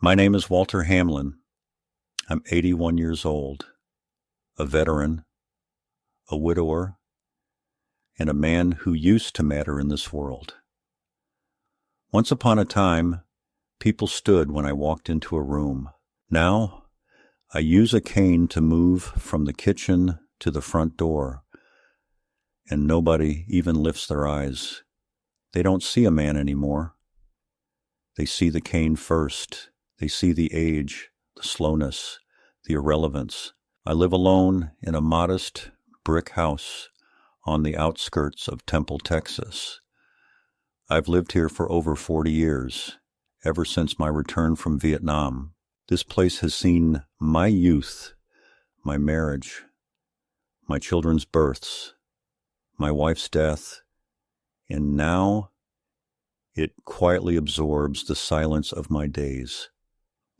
My name is Walter Hamlin. I'm 81 years old, a veteran, a widower, and a man who used to matter in this world. Once upon a time, people stood when I walked into a room. Now, I use a cane to move from the kitchen to the front door, and nobody even lifts their eyes. They don't see a man anymore. They see the cane first. They see the age, the slowness, the irrelevance. I live alone in a modest brick house on the outskirts of Temple, Texas. I've lived here for over 40 years, ever since my return from Vietnam. This place has seen my youth, my marriage, my children's births, my wife's death, and now it quietly absorbs the silence of my days.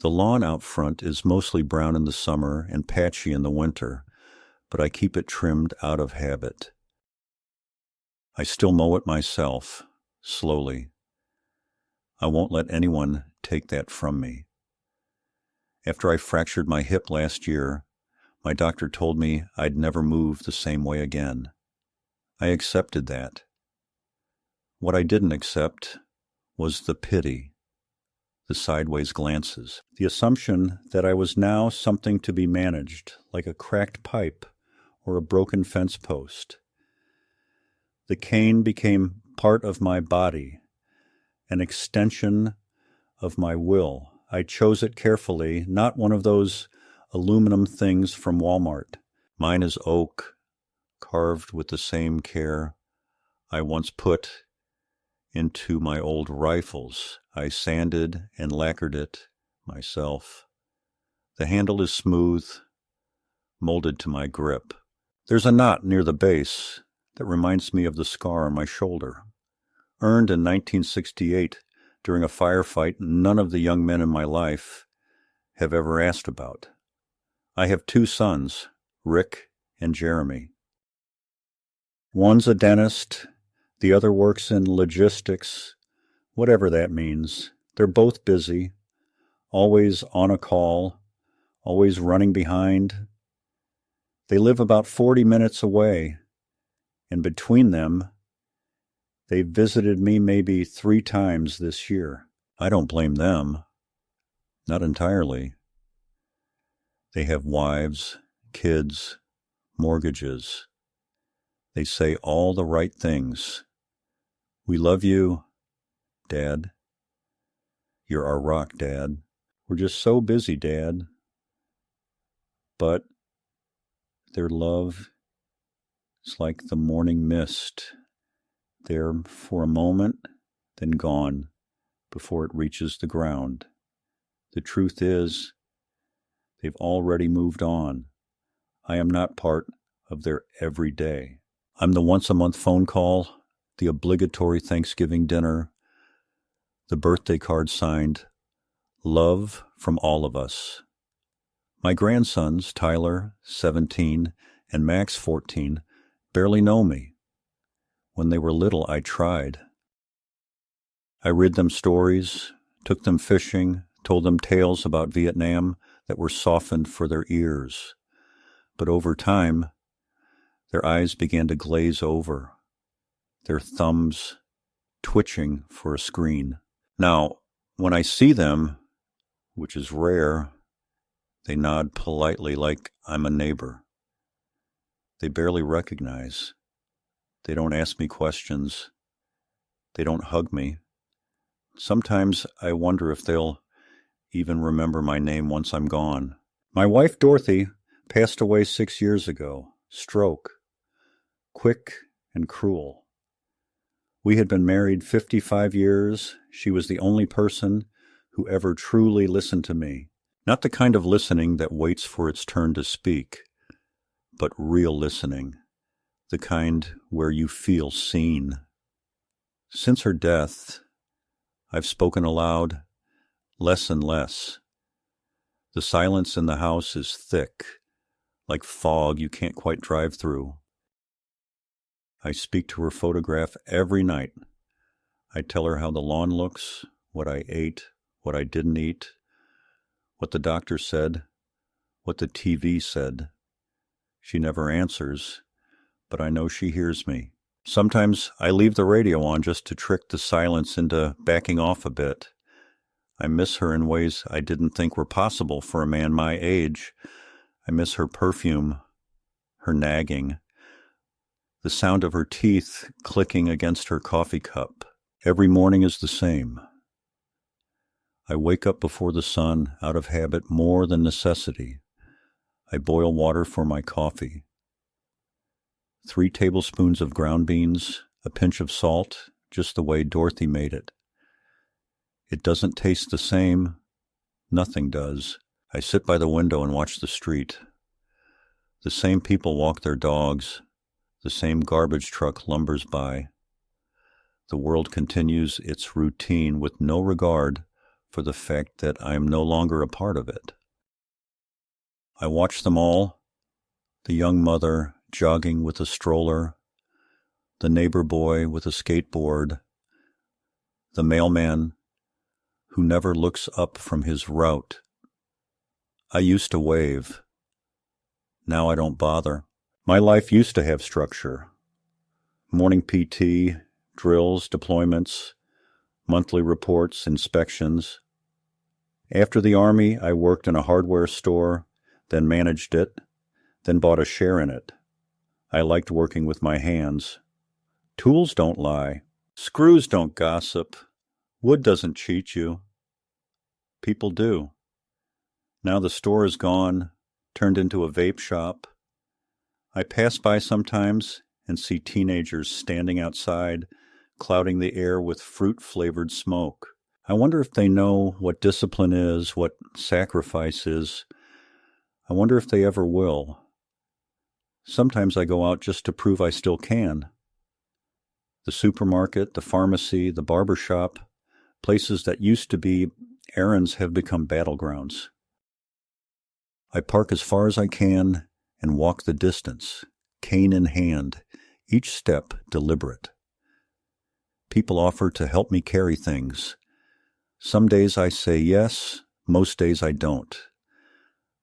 The lawn out front is mostly brown in the summer and patchy in the winter, but I keep it trimmed out of habit. I still mow it myself, slowly. I won't let anyone take that from me. After I fractured my hip last year, my doctor told me I'd never move the same way again. I accepted that. What I didn't accept was the pity, the sideways glances, the assumption that I was now something to be managed, like a cracked pipe or a broken fence post. The cane became part of my body, an extension of my will. I chose it carefully, not one of those aluminum things from Walmart. Mine is oak, carved with the same care I once put into my old rifles. I sanded and lacquered it myself. The handle is smooth, molded to my grip. There's a knot near the base that reminds me of the scar on my shoulder. Earned in 1968 during a firefight none of the young men in my life have ever asked about. I have 2 sons, Rick and Jeremy. One's a dentist, the other works in logistics, whatever that means. They're both busy, always on a call, always running behind. They live about 40 minutes away, and between them, they've visited me maybe 3 times this year. I don't blame them. Not entirely. They have wives, kids, mortgages. They say all the right things. We love you, Dad. You're our rock, Dad. We're just so busy, Dad. But their love is like the morning mist, there for a moment, then gone before it reaches the ground. The truth is, they've already moved on. I am not part of their everyday. I'm the once-a-month phone call, the obligatory Thanksgiving dinner, the birthday card signed, "Love from all of us." My grandsons, Tyler, 17, and Max, 14, barely know me. When they were little, I tried. I read them stories, took them fishing, told them tales about Vietnam that were softened for their ears. But over time, their eyes began to glaze over, their thumbs twitching for a screen. Now, when I see them, which is rare, they nod politely like I'm a neighbor. They barely recognize. They don't ask me questions. They don't hug me. Sometimes I wonder if they'll even remember my name once I'm gone. My wife, Dorothy, passed away 6 years ago. Stroke. Quick and cruel. We had been married 55 years. She was the only person who ever truly listened to me. Not the kind of listening that waits for its turn to speak, but real listening, the kind where you feel seen. Since her death, I've spoken aloud less and less. The silence in the house is thick, like fog you can't quite drive through. I speak to her photograph every night. I tell her how the lawn looks, what I ate, what I didn't eat, What the doctor said, what the TV said. She never answers, but I know she hears me. Sometimes I leave the radio on just to trick the silence into backing off a bit. I miss her in ways I didn't think were possible for a man my age. I miss her perfume, her nagging, the sound of her teeth clicking against her coffee cup. Every morning is the same. I wake up before the sun, out of habit more than necessity. I boil water for my coffee. 3 tablespoons of ground beans, a pinch of salt, just the way Dorothy made it. It doesn't taste the same. Nothing does. I sit by the window and watch the street. The same people walk their dogs. The same garbage truck lumbers by. The world continues its routine with no regard for the fact that I am no longer a part of it. I watch them all, the young mother jogging with a stroller, the neighbor boy with a skateboard, the mailman who never looks up from his route. I used to wave. Now I don't bother. My life used to have structure. Morning PT, drills, deployments, monthly reports, inspections. After the Army, I worked in a hardware store, then managed it, then bought a share in it. I liked working with my hands. Tools don't lie. Screws don't gossip. Wood doesn't cheat you. People do. Now the store is gone, turned into a vape shop. I pass by sometimes and see teenagers standing outside, clouding the air with fruit-flavored smoke. I wonder if they know what discipline is, what sacrifice is. I wonder if they ever will. Sometimes I go out just to prove I still can. The supermarket, the pharmacy, the barber shop, places that used to be errands have become battlegrounds. I park as far as I can and walk the distance, cane in hand, each step deliberate. People offer to help me carry things. Some days I say yes, most days I don't.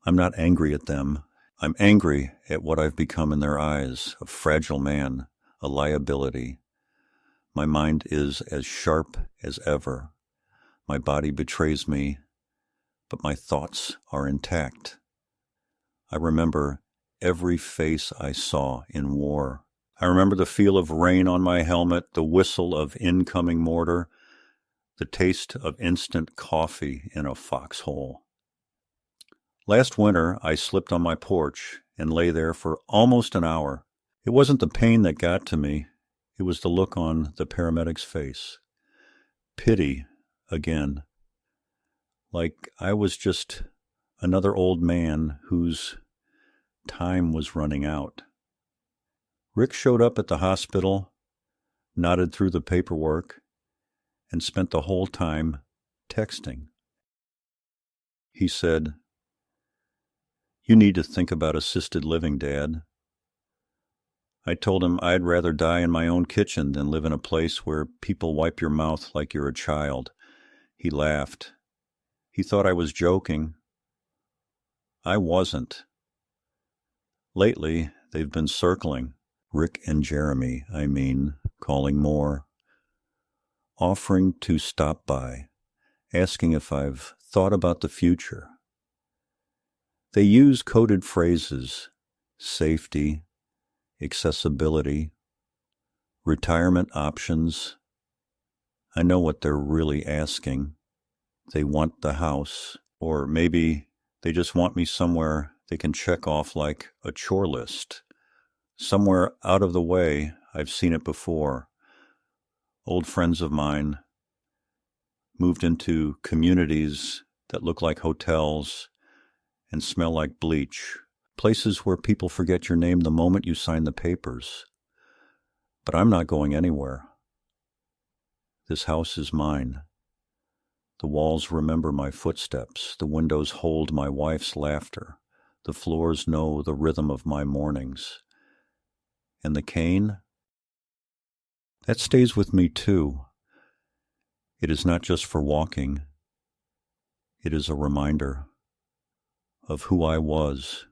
I'm not angry at them. I'm angry at what I've become in their eyes, a fragile man, a liability. My mind is as sharp as ever. My body betrays me, but my thoughts are intact. I remember every face I saw in war. I remember the feel of rain on my helmet, the whistle of incoming mortar, the taste of instant coffee in a foxhole. Last winter, I slipped on my porch and lay there for almost an hour. It wasn't the pain that got to me. It was the look on the paramedic's face. Pity, again. Like I was just another old man whose time was running out. Rick showed up at the hospital, nodded through the paperwork, and spent the whole time texting. He said, "You need to think about assisted living, Dad." I told him I'd rather die in my own kitchen than live in a place where people wipe your mouth like you're a child. He laughed. He thought I was joking. I wasn't. Lately, they've been circling, Rick and Jeremy, calling more, offering to stop by, asking if I've thought about the future. They use coded phrases, safety, accessibility, retirement options. I know what they're really asking. They want the house, or maybe they just want me somewhere they can check off like a chore list. Somewhere out of the way. I've seen it before. Old friends of mine moved into communities that look like hotels and smell like bleach, places where people forget your name the moment you sign the papers. But I'm not going anywhere. This house is mine. The walls remember my footsteps. The windows hold my wife's laughter. The floors know the rhythm of my mornings. And the cane? That stays with me too. It is not just for walking. It is a reminder. of who I was,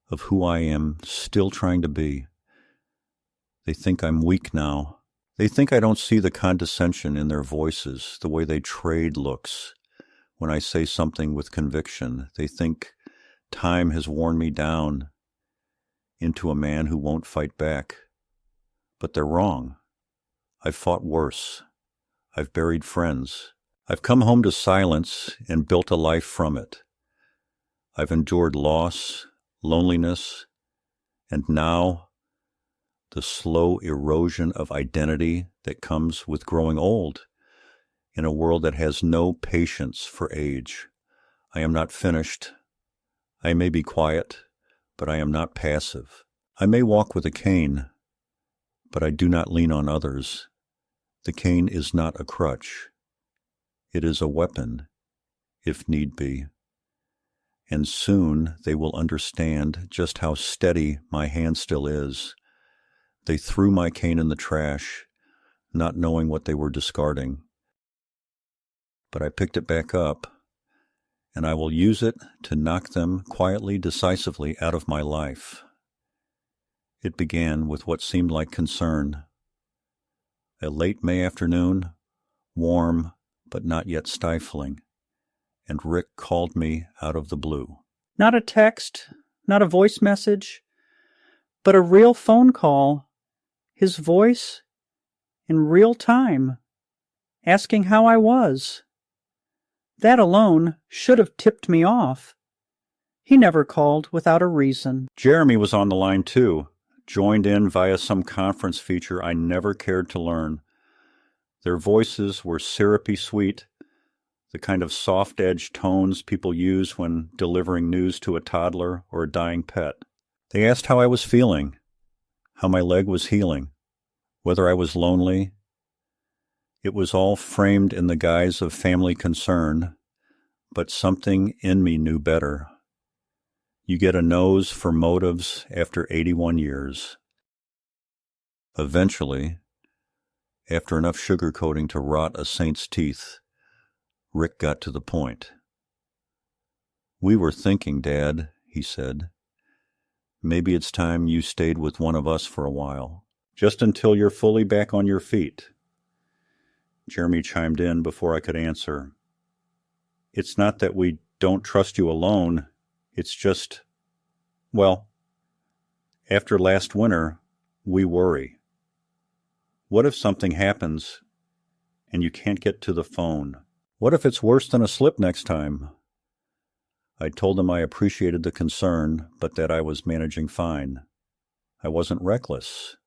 of who I am still trying to be. They think I'm weak now. They think I don't see the condescension in their voices, the way they trade looks when I say something with conviction. They think time has worn me down into a man who won't fight back. But they're wrong. I've fought worse. I've buried friends. I've come home to silence and built a life from it. I've endured loss, loneliness, and now the slow erosion of identity that comes with growing old in a world that has no patience for age. I am not finished. I may be quiet, but I am not passive. I may walk with a cane, but I do not lean on others. The cane is not a crutch. It is a weapon, if need be. And soon they will understand just how steady my hand still is. They threw my cane in the trash, not knowing what they were discarding. But I picked it back up, and I will use it to knock them quietly, decisively out of my life. It began with what seemed like concern. A late May afternoon, warm but not yet stifling, and Rick called me out of the blue. Not a text, not a voice message, but a real phone call. His voice in real time, asking how I was. That alone should have tipped me off. He never called without a reason. Jeremy was on the line too, joined in via some conference feature I never cared to learn. Their voices were syrupy sweet, the kind of soft-edged tones people use when delivering news to a toddler or a dying pet. They asked how I was feeling, how my leg was healing, whether I was lonely. It was all framed in the guise of family concern, but something in me knew better. You get a nose for motives after 81 years. Eventually, after enough sugarcoating to rot a saint's teeth, Rick got to the point. "We were thinking, Dad," he said. "Maybe it's time you stayed with one of us for a while, just until you're fully back on your feet." Jeremy chimed in before I could answer. "It's not that we don't trust you alone. It's just, well, after last winter, we worry. What if something happens and you can't get to the phone? What if it's worse than a slip next time?" I told him I appreciated the concern, but that I was managing fine. I wasn't reckless.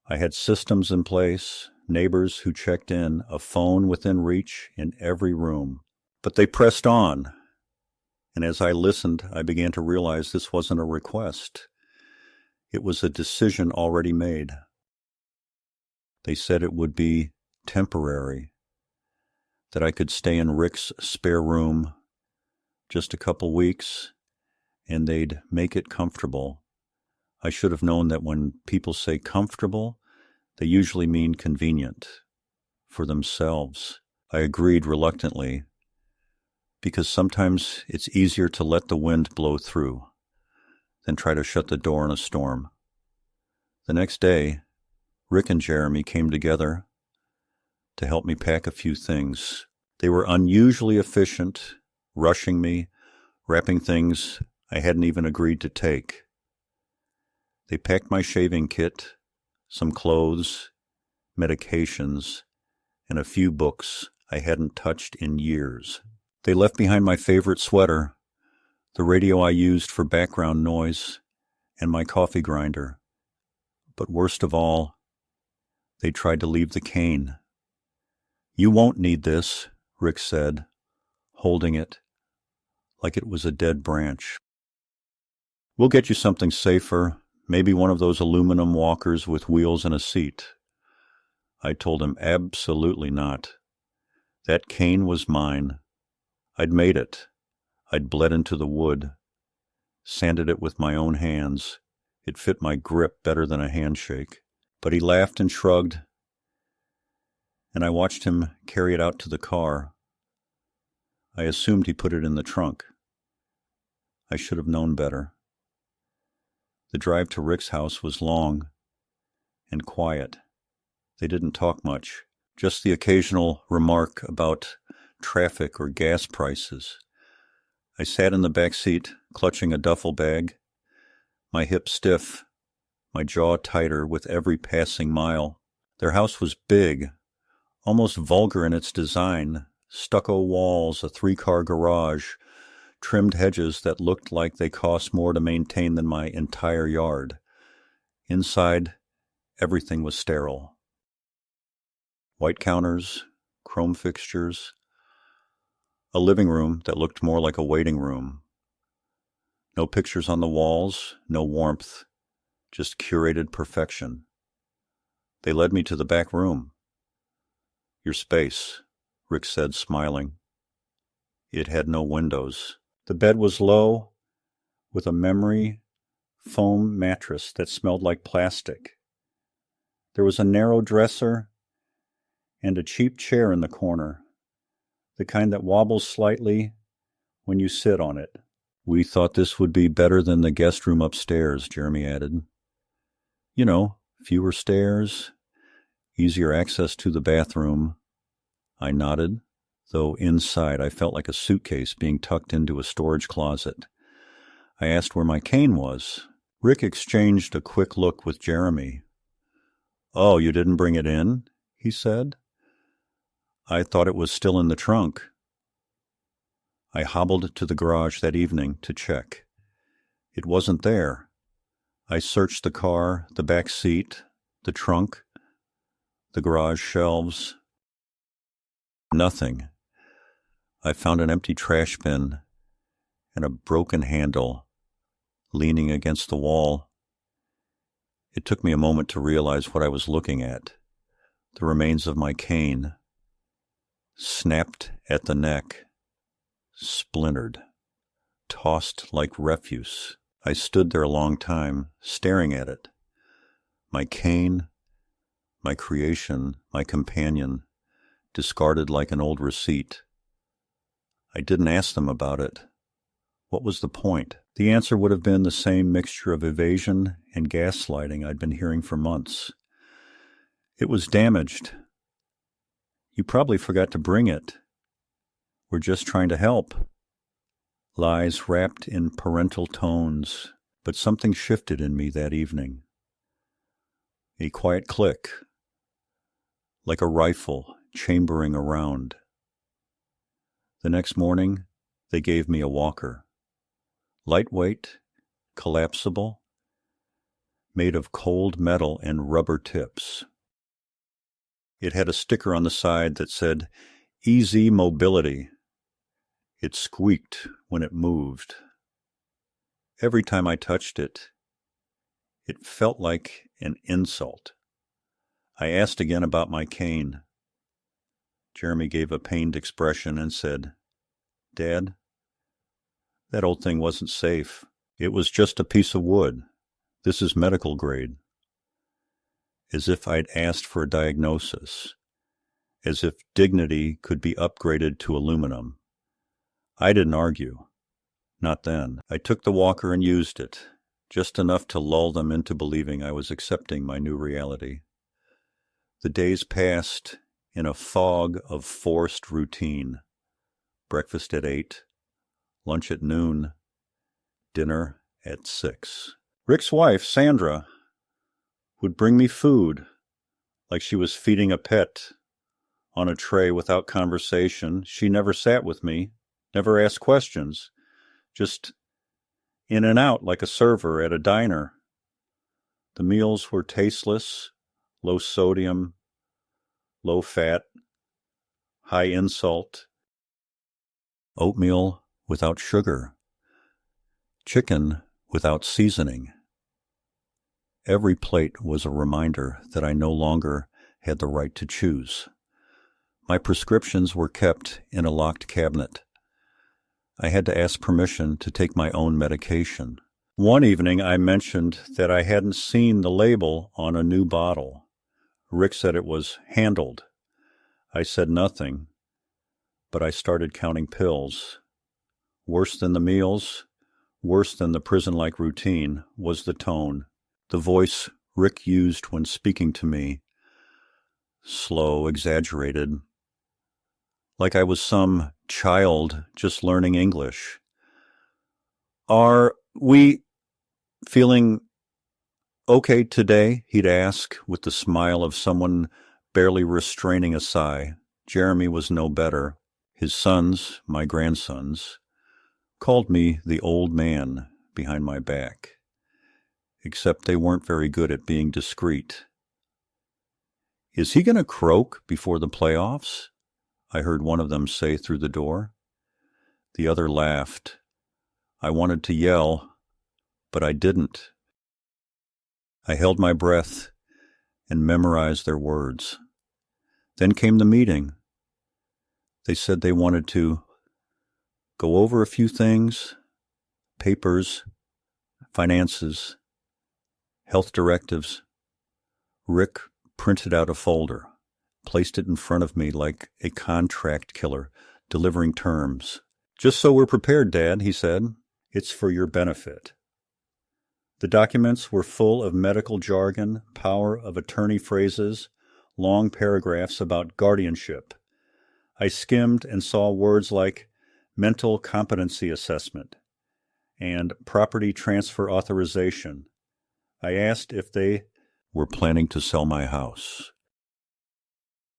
I had systems in place, neighbors who checked in, a phone within reach in every room. But they pressed on, and as I listened, I began to realize this wasn't a request. It was a decision already made. They said it would be temporary, that I could stay in Rick's spare room just a couple weeks, and they'd make it comfortable. I should have known that when people say comfortable, they usually mean convenient for themselves. I agreed reluctantly, because sometimes it's easier to let the wind blow through than try to shut the door in a storm. The next day, Rick and Jeremy came together to help me pack a few things. They were unusually efficient, rushing me, wrapping things I hadn't even agreed to take. They packed my shaving kit, some clothes, medications, and a few books I hadn't touched in years. They left behind my favorite sweater, the radio I used for background noise, and my coffee grinder. But worst of all, they tried to leave the cane. "You won't need this," Rick said, holding it like it was a dead branch. "We'll get you something safer, maybe one of those aluminum walkers with wheels and a seat." I told him absolutely not. That cane was mine. I'd made it. I'd bled into the wood, sanded it with my own hands. It fit my grip better than a handshake. But he laughed and shrugged, and I watched him carry it out to the car. I assumed he put it in the trunk. I should have known better. The drive to Rick's house was long and quiet. They didn't talk much, just the occasional remark about traffic or gas prices. I sat in the back seat, clutching a duffel bag, my hips stiff, my jaw tighter with every passing mile. Their house was big, almost vulgar in its design, stucco walls, a 3-car garage, trimmed hedges that looked like they cost more to maintain than my entire yard. Inside, everything was sterile. White counters, chrome fixtures, a living room that looked more like a waiting room. No pictures on the walls, no warmth, just curated perfection. They led me to the back room. Your space, Rick said, smiling. It had no windows. The bed was low, with a memory foam mattress that smelled like plastic. There was a narrow dresser and a cheap chair in the corner, the kind that wobbles slightly when you sit on it. We thought this would be better than the guest room upstairs, Jeremy added. You know, fewer stairs, easier access to the bathroom. I nodded, though inside I felt like a suitcase being tucked into a storage closet. I asked where my cane was. Rick exchanged a quick look with Jeremy. Oh, you didn't bring it in? He said. I thought it was still in the trunk. I hobbled to the garage that evening to check. It wasn't there. I searched the car, the back seat, the trunk, the garage shelves. Nothing. I found an empty trash bin and a broken handle leaning against the wall. It took me a moment to realize what I was looking at. The remains of my cane, snapped at the neck, splintered, tossed like refuse. I stood there a long time, staring at it. My cane, my creation, my companion, discarded like an old receipt. I didn't ask them about it. What was the point? The answer would have been the same mixture of evasion and gaslighting I'd been hearing for months. It was damaged. You probably forgot to bring it. We're just trying to help. Lies wrapped in parental tones, but something shifted in me that evening. A quiet click, like a rifle chambering around. The next morning, they gave me a walker. Lightweight, collapsible, made of cold metal and rubber tips. It had a sticker on the side that said, Easy Mobility. It squeaked when it moved. Every time I touched it, it felt like an insult. I asked again about my cane. Jeremy gave a pained expression and said, Dad, that old thing wasn't safe. It was just a piece of wood. This is medical grade. As if I'd asked for a diagnosis. As if dignity could be upgraded to aluminum. I didn't argue. Not then. I took the walker and used it, just enough to lull them into believing I was accepting my new reality. The days passed in a fog of forced routine. Breakfast at 8, lunch at noon, dinner at 6. Rick's wife, Sandra, would bring me food, like she was feeding a pet, on a tray without conversation. She never sat with me, never asked questions, just in and out like a server at a diner. The meals were tasteless, low sodium, low fat, high insult. Oatmeal without sugar, chicken without seasoning. Every plate was a reminder that I no longer had the right to choose. My prescriptions were kept in a locked cabinet. I had to ask permission to take my own medication. One evening I mentioned that I hadn't seen the label on a new bottle. Rick said it was handled. I said nothing, but I started counting pills. Worse than the meals, Worse than the prison-like routine was the tone, the voice Rick used when speaking to me, slow, exaggerated, like I was some child just learning English. "Are we feeling okay today?" he'd ask, with the smile of someone barely restraining a sigh. Jeremy was no better. His sons, my grandsons, called me the old man behind my back, except they weren't very good at being discreet. "Is he going to croak before the playoffs?" I heard one of them say through the door. The other laughed. I wanted to yell, but I didn't. I held my breath and memorized their words. Then came the meeting. They said they wanted to go over a few things: papers, finances, health directives. Rick printed out a folder, placed it in front of me like a contract killer delivering terms. "Just so we're prepared, Dad," he said. "It's for your benefit." The documents were full of medical jargon, power of attorney phrases, long paragraphs about guardianship. I skimmed and saw words like mental competency assessment and property transfer authorization. I asked if they were planning to sell my house.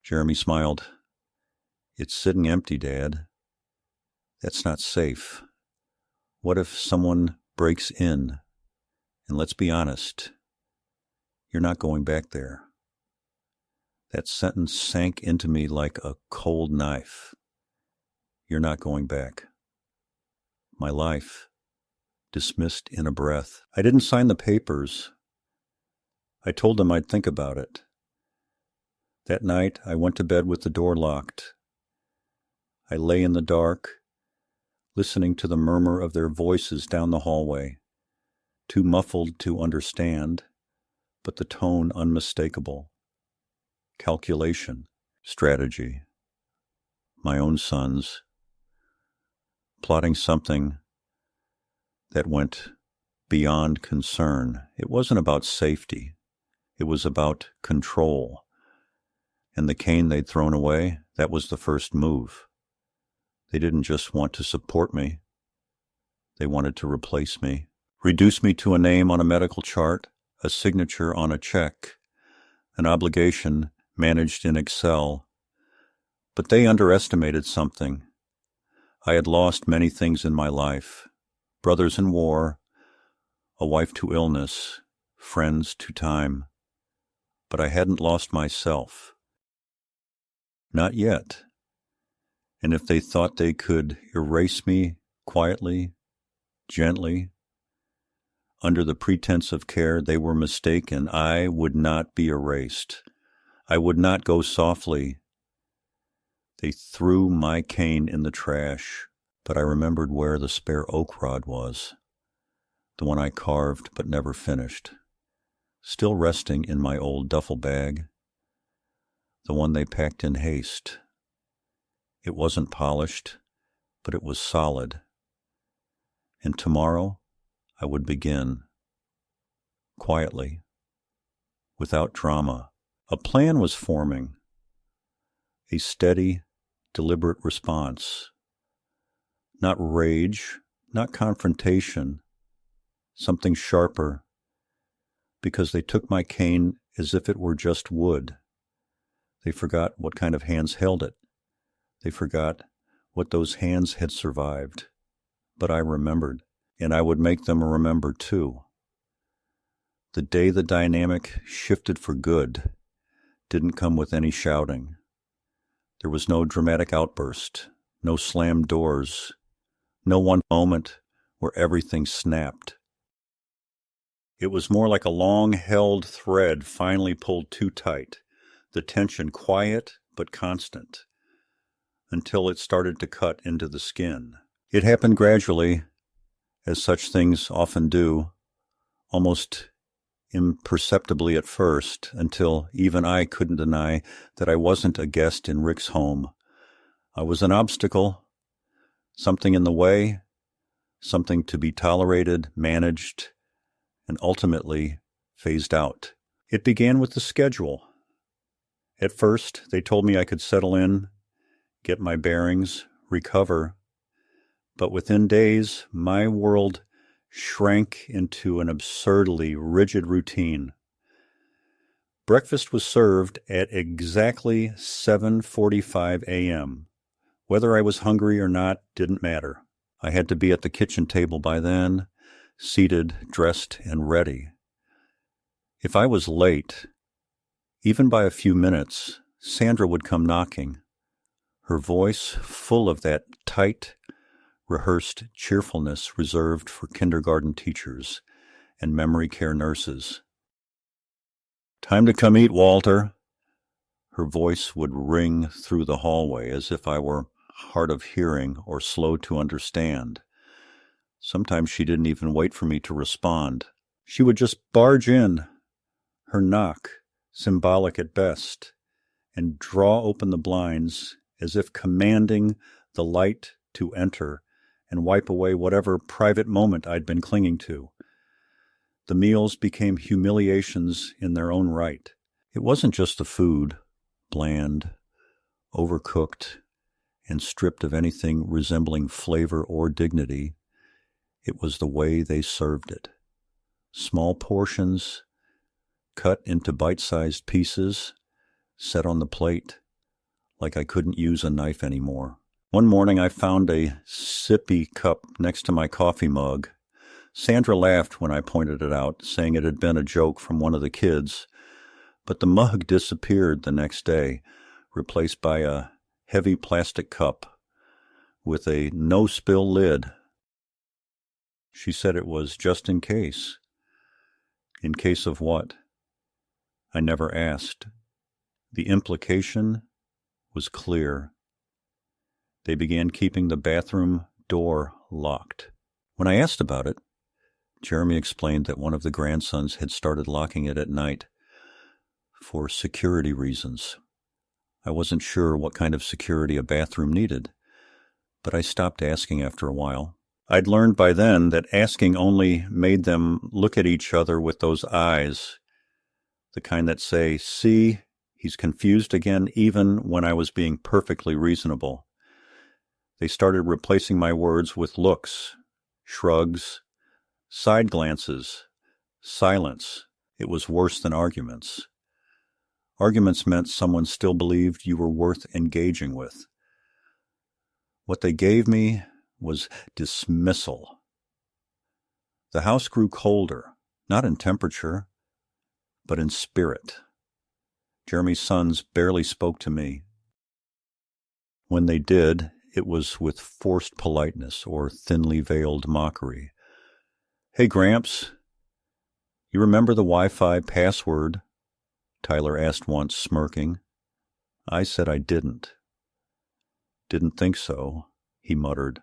Jeremy smiled. "It's sitting empty, Dad. That's not safe. What if someone breaks in? And let's be honest, you're not going back there." That sentence sank into me like a cold knife. You're not going back. My life, dismissed in a breath. I didn't sign the papers. I told them I'd think about it. That night, I went to bed with the door locked. I lay in the dark, listening to the murmur of their voices down the hallway, too muffled to understand, but the tone unmistakable. Calculation, strategy. My own sons, plotting something that went beyond concern. It wasn't about safety. It was about control. And the cane they'd thrown away, that was the first move. They didn't just want to support me. They wanted to replace me, reduce me to a name on a medical chart, a signature on a check, an obligation managed in Excel. But they underestimated something. I had lost many things in my life: brothers in war, a wife to illness, friends to time. But I hadn't lost myself. Not yet. And if they thought they could erase me quietly, gently, under the pretense of care, they were mistaken. I would not be erased. I would not go softly. They threw my cane in the trash, but I remembered where the spare oak rod was, the one I carved but never finished, still resting in my old duffel bag, the one they packed in haste. It wasn't polished, but it was solid. And tomorrow I would begin, quietly, without drama. A plan was forming, a steady, deliberate response. Not rage, not confrontation, something sharper, because they took my cane as if it were just wood. They forgot what kind of hands held it. They forgot what those hands had survived. But I remembered, and I would make them remember too. The day the dynamic shifted for good didn't come with any shouting. There was no dramatic outburst, no slammed doors, no one moment where everything snapped. It was more like a long-held thread finally pulled too tight, the tension quiet but constant, until it started to cut into the skin. It happened gradually, as such things often do, almost imperceptibly at first, until even I couldn't deny that I wasn't a guest in Rick's home. I was an obstacle, something in the way, something to be tolerated, managed, and ultimately phased out. It began with the schedule. At first, they told me I could settle in, get my bearings, recover, but within days, my world shrank into an absurdly rigid routine. Breakfast was served at exactly 7:45 a.m. Whether I was hungry or not didn't matter. I had to be at the kitchen table by then, seated, dressed, and ready. If I was late, even by a few minutes, Sandra would come knocking, her voice full of that tight, rehearsed cheerfulness reserved for kindergarten teachers and memory care nurses. "Time to come eat, Walter." Her voice would ring through the hallway as if I were hard of hearing or slow to understand. Sometimes she didn't even wait for me to respond. She would just barge in, her knock symbolic at best, and draw open the blinds as if commanding the light to enter and wipe away whatever private moment I'd been clinging to. The meals became humiliations in their own right. It wasn't just the food, bland, overcooked, and stripped of anything resembling flavor or dignity. It was the way they served it. Small portions, cut into bite-sized pieces, set on the plate, like I couldn't use a knife anymore. One morning I found a sippy cup next to my coffee mug. Sandra laughed when I pointed it out, saying it had been a joke from one of the kids, but the mug disappeared the next day, replaced by a heavy plastic cup with a no-spill lid. She said it was just in case. In case of what? I never asked. The implication was clear. They began keeping the bathroom door locked. When I asked about it, Jeremy explained that one of the grandsons had started locking it at night for security reasons. I wasn't sure what kind of security a bathroom needed, but I stopped asking after a while. I'd learned by then that asking only made them look at each other with those eyes, the kind that say, "See, he's confused again," even when I was being perfectly reasonable. They started replacing my words with looks, shrugs, side glances, silence. It was worse than arguments. Arguments meant someone still believed you were worth engaging with. What they gave me was dismissal. The house grew colder, not in temperature, but in spirit. Jeremy's sons barely spoke to me. When they did, it was with forced politeness or thinly veiled mockery. "Hey, Gramps, you remember the Wi-Fi password?" Tyler asked once, smirking. I said I didn't. "Didn't think so," he muttered,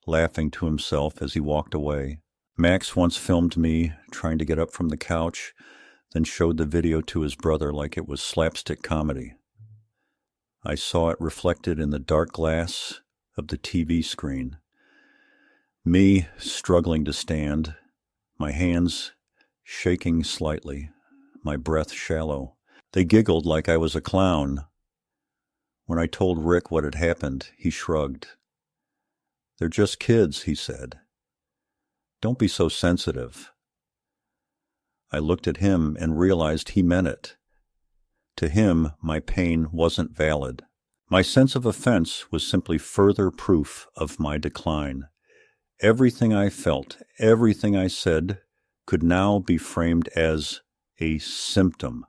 laughing to himself as he walked away. Max once filmed me trying to get up from the couch, then showed the video to his brother like it was slapstick comedy. I saw it reflected in the dark glass of the TV screen. Me struggling to stand, my hands shaking slightly, my breath shallow. They giggled like I was a clown. When I told Rick what had happened, he shrugged. "They're just kids," he said. "Don't be so sensitive." I looked at him and realized he meant it. To him, my pain wasn't valid. My sense of offense was simply further proof of my decline. Everything I felt, everything I said, could now be framed as a symptom,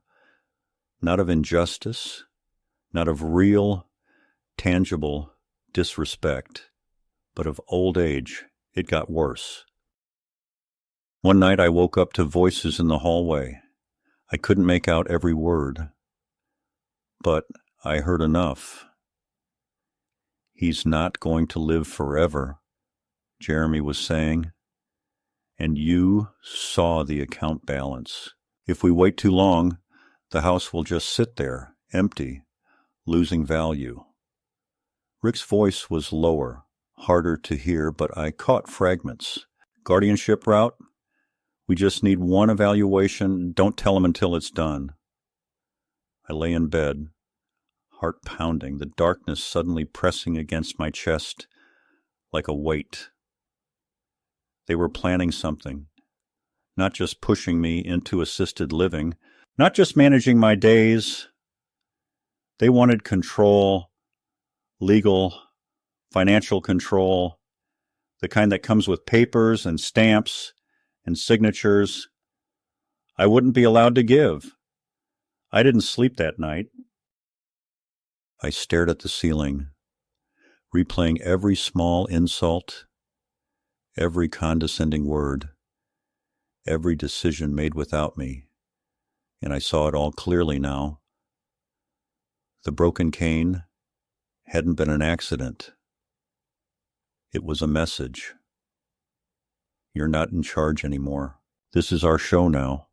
not of injustice, not of real, tangible disrespect, but of old age. It got worse. One night I woke up to voices in the hallway. I couldn't make out every word, but I heard enough. "He's not going to live forever," Jeremy was saying, "and you saw the account balance. If we wait too long, the house will just sit there, empty, losing value." Rick's voice was lower, harder to hear, but I caught fragments. Guardianship route? We just need one evaluation. Don't tell him until it's done. I lay in bed, heart pounding, the darkness suddenly pressing against my chest like a weight. They were planning something, not just pushing me into assisted living, not just managing my days. They wanted control, legal, financial control, the kind that comes with papers and stamps and signatures. I wouldn't be allowed to give. I didn't sleep that night. I stared at the ceiling, replaying every small insult, every condescending word, every decision made without me, and I saw it all clearly now. The broken cane hadn't been an accident. It was a message. You're not in charge anymore. This is our show now.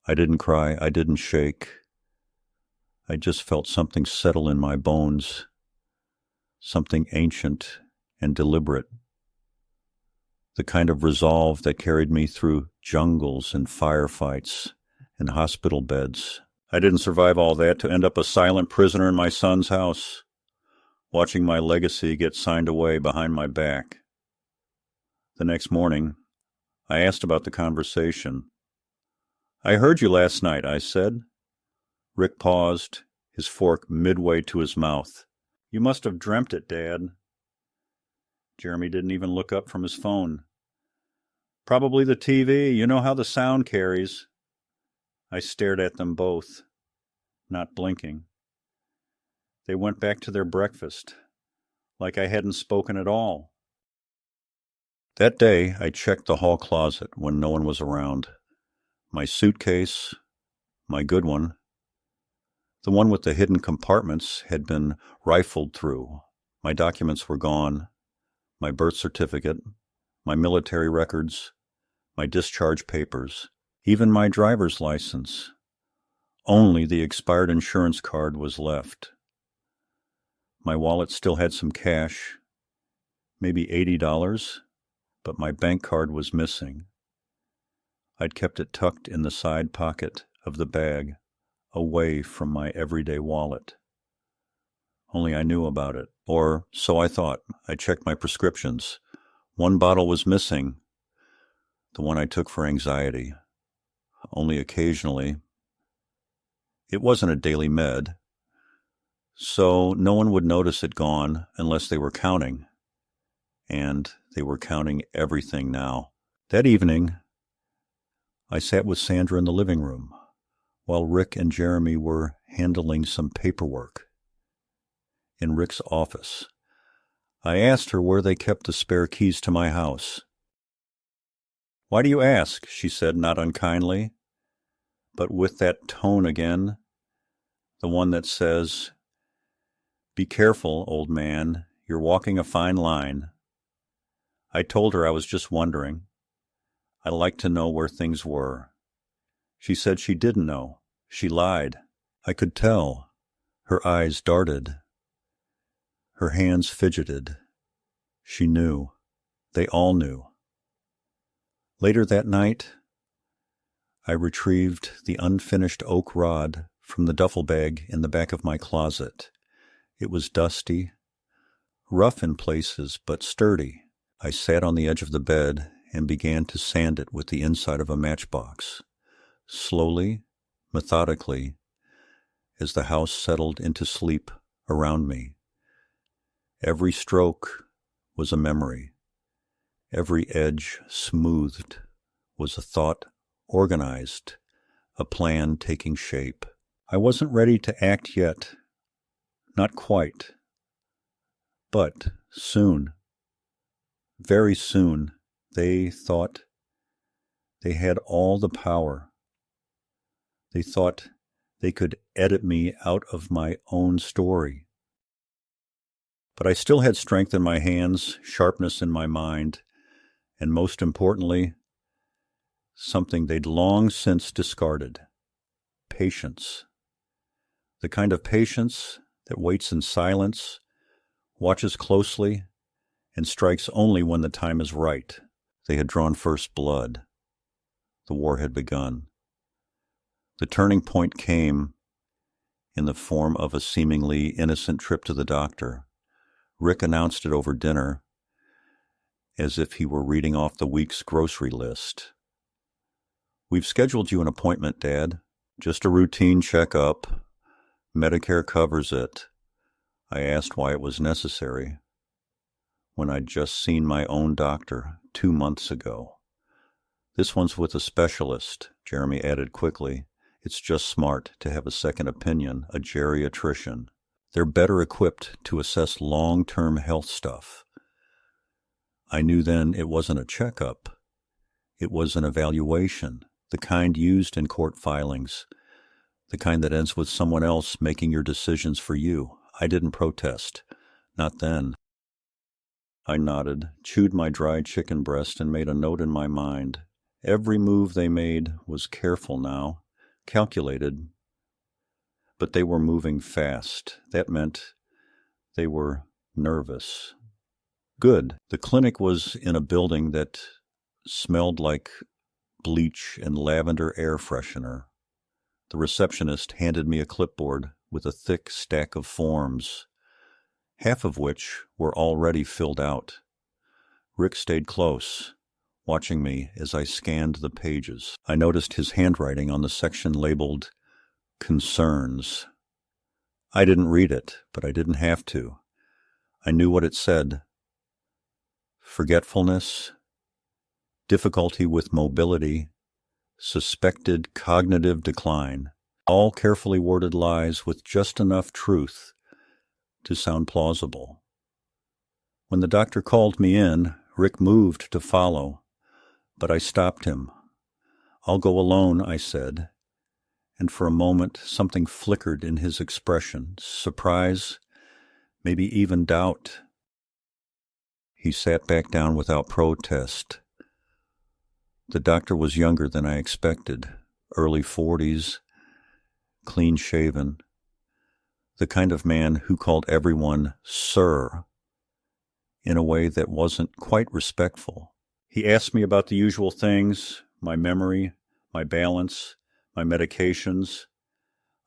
I didn't cry. I didn't shake. I just felt something settle in my bones, something ancient and deliberate, the kind of resolve that carried me through jungles and firefights and hospital beds. I didn't survive all that to end up a silent prisoner in my son's house, watching my legacy get signed away behind my back. The next morning, I asked about the conversation. I heard you last night, I said. Rick paused, his fork midway to his mouth. You must have dreamt it, Dad. Jeremy didn't even look up from his phone. Probably the TV. You know how the sound carries. I stared at them both, not blinking. They went back to their breakfast, like I hadn't spoken at all. That day, I checked the hall closet when no one was around. My suitcase, my good one, the one with the hidden compartments, had been rifled through. My documents were gone, my birth certificate, my military records, my discharge papers, even my driver's license. Only the expired insurance card was left. My wallet still had some cash, maybe $80, but my bank card was missing. I'd kept it tucked in the side pocket of the bag, away from my everyday wallet. Only I knew about it, or so I thought. I checked my prescriptions. One bottle was missing, the one I took for anxiety. Only occasionally. It wasn't a daily med, so no one would notice it gone unless they were counting. And they were counting everything now. That evening, I sat with Sandra in the living room, while Rick and Jeremy were handling some paperwork. In Rick's office, I asked her where they kept the spare keys to my house. Why do you ask? She said, not unkindly, but with that tone again, the one that says, be careful, old man, you're walking a fine line. I told her I was just wondering. I liked to know where things were. She said she didn't know. She lied. I could tell. Her eyes darted. Her hands fidgeted. She knew. They all knew. Later that night, I retrieved the unfinished oak rod from the duffel bag in the back of my closet. It was dusty, rough in places, but sturdy. I sat on the edge of the bed and began to sand it with the inside of a matchbox. Slowly, methodically, as the house settled into sleep around me. Every stroke was a memory. Every edge smoothed was a thought organized, a plan taking shape. I wasn't ready to act yet. Not quite. But soon, very soon, they thought they had all the power. They thought they could edit me out of my own story. But I still had strength in my hands, sharpness in my mind, and most importantly, something they'd long since discarded: patience. The kind of patience that waits in silence watches closely, and strikes only when the time is right. They had drawn first blood. The war had begun. The turning point came in the form of a seemingly innocent trip to the doctor. Rick announced it over dinner, as if he were reading off the week's grocery list. "We've scheduled you an appointment, Dad. Just a routine checkup. Medicare covers it." I asked why it was necessary, when I'd just seen my own doctor 2 months ago. "This one's with a specialist," Jeremy added quickly. "It's just smart to have a second opinion, a geriatrician. They're better equipped to assess long-term health stuff." I knew then it wasn't a checkup. It was an evaluation, the kind used in court filings, the kind that ends with someone else making your decisions for you. I didn't protest. Not then. I nodded, chewed my dried chicken breast, and made a note in my mind. Every move they made was careful now, calculated, but they were moving fast. That meant they were nervous. Good. The clinic was in a building that smelled like bleach and lavender air freshener. The receptionist handed me a clipboard with a thick stack of forms, half of which were already filled out. Rick stayed close, watching me as I scanned the pages. I noticed his handwriting on the section labeled Concerns. I didn't read it, but I didn't have to. I knew what it said. Forgetfulness, difficulty with mobility, suspected cognitive decline, all carefully worded lies with just enough truth to sound plausible. When the doctor called me in, Rick moved to follow, but I stopped him. "I'll go alone," I said, and for a moment something flickered in his expression, surprise, maybe even doubt. He sat back down without protest. The doctor was younger than I expected, early 40s, clean-shaven, the kind of man who called everyone "sir" in a way that wasn't quite respectful. He asked me about the usual things, my memory, my balance, my medications.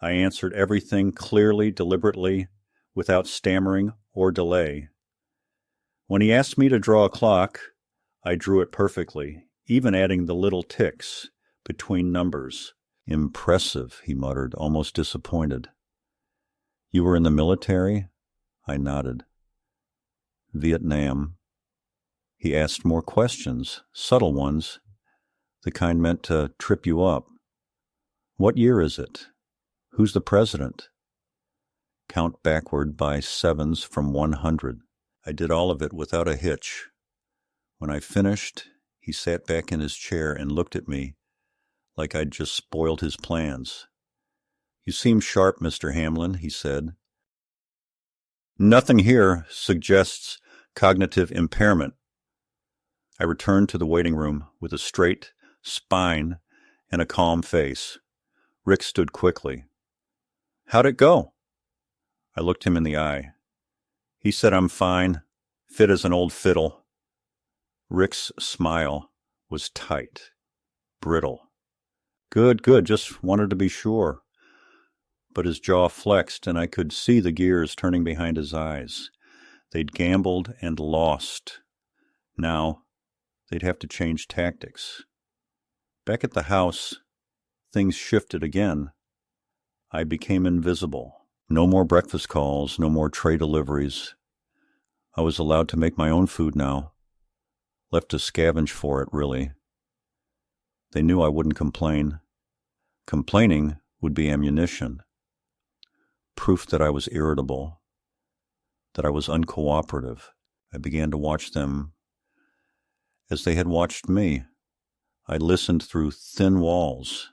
I answered everything clearly, deliberately, without stammering or delay. When he asked me to draw a clock, I drew it perfectly, even adding the little ticks between numbers. "Impressive," he muttered, almost disappointed. "You were in the military?" I nodded. "Vietnam." He asked more questions, subtle ones, the kind meant to trip you up. "What year is it? Who's the president?" Count backward by sevens from 100. I did all of it without a hitch. When I finished, he sat back in his chair and looked at me like I'd just spoiled his plans. "You seem sharp, Mr. Hamlin," he said. "Nothing here suggests cognitive impairment." I returned to the waiting room with a straight spine and a calm face. Rick stood quickly. "How'd it go?" I looked him in the eye. He said I'm fine, fit as an old fiddle. Rick's smile was tight, brittle. Good, just wanted to be sure." But his jaw flexed, and I could see the gears turning behind his eyes. They'd gambled and lost. Now, they'd have to change tactics. Back at the house, things shifted again. I became invisible. No more breakfast calls, no more tray deliveries. I was allowed to make my own food now. Left to scavenge for it, really. They knew I wouldn't complain. Complaining would be ammunition. Proof that I was irritable, that I was uncooperative. I began to watch them as they had watched me. I listened through thin walls.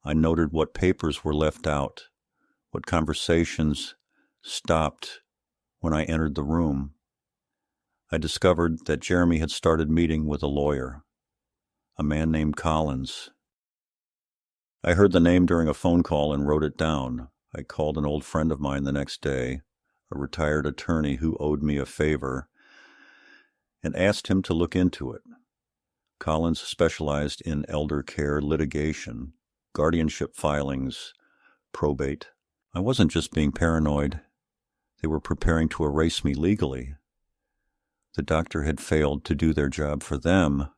I noted what papers were left out, what conversations stopped when I entered the room. I discovered that Jeremy had started meeting with a lawyer, a man named Collins. I heard the name during a phone call and wrote it down. I called an old friend of mine the next day, a retired attorney who owed me a favor, and asked him to look into it. Collins specialized in elder care litigation, guardianship filings, probate. I wasn't just being paranoid. They were preparing to erase me legally. The doctor had failed to do their job for them,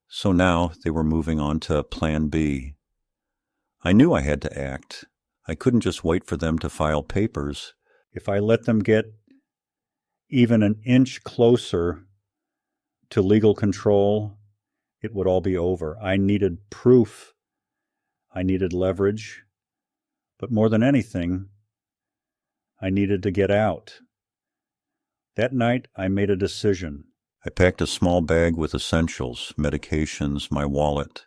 so now they were moving on to Plan B. I knew I had to act. I couldn't just wait for them to file papers. If I let them get even an inch closer to legal control, it would all be over. I needed proof. I needed leverage. But more than anything, I needed to get out. That night, I made a decision. I packed a small bag with essentials, medications, my wallet,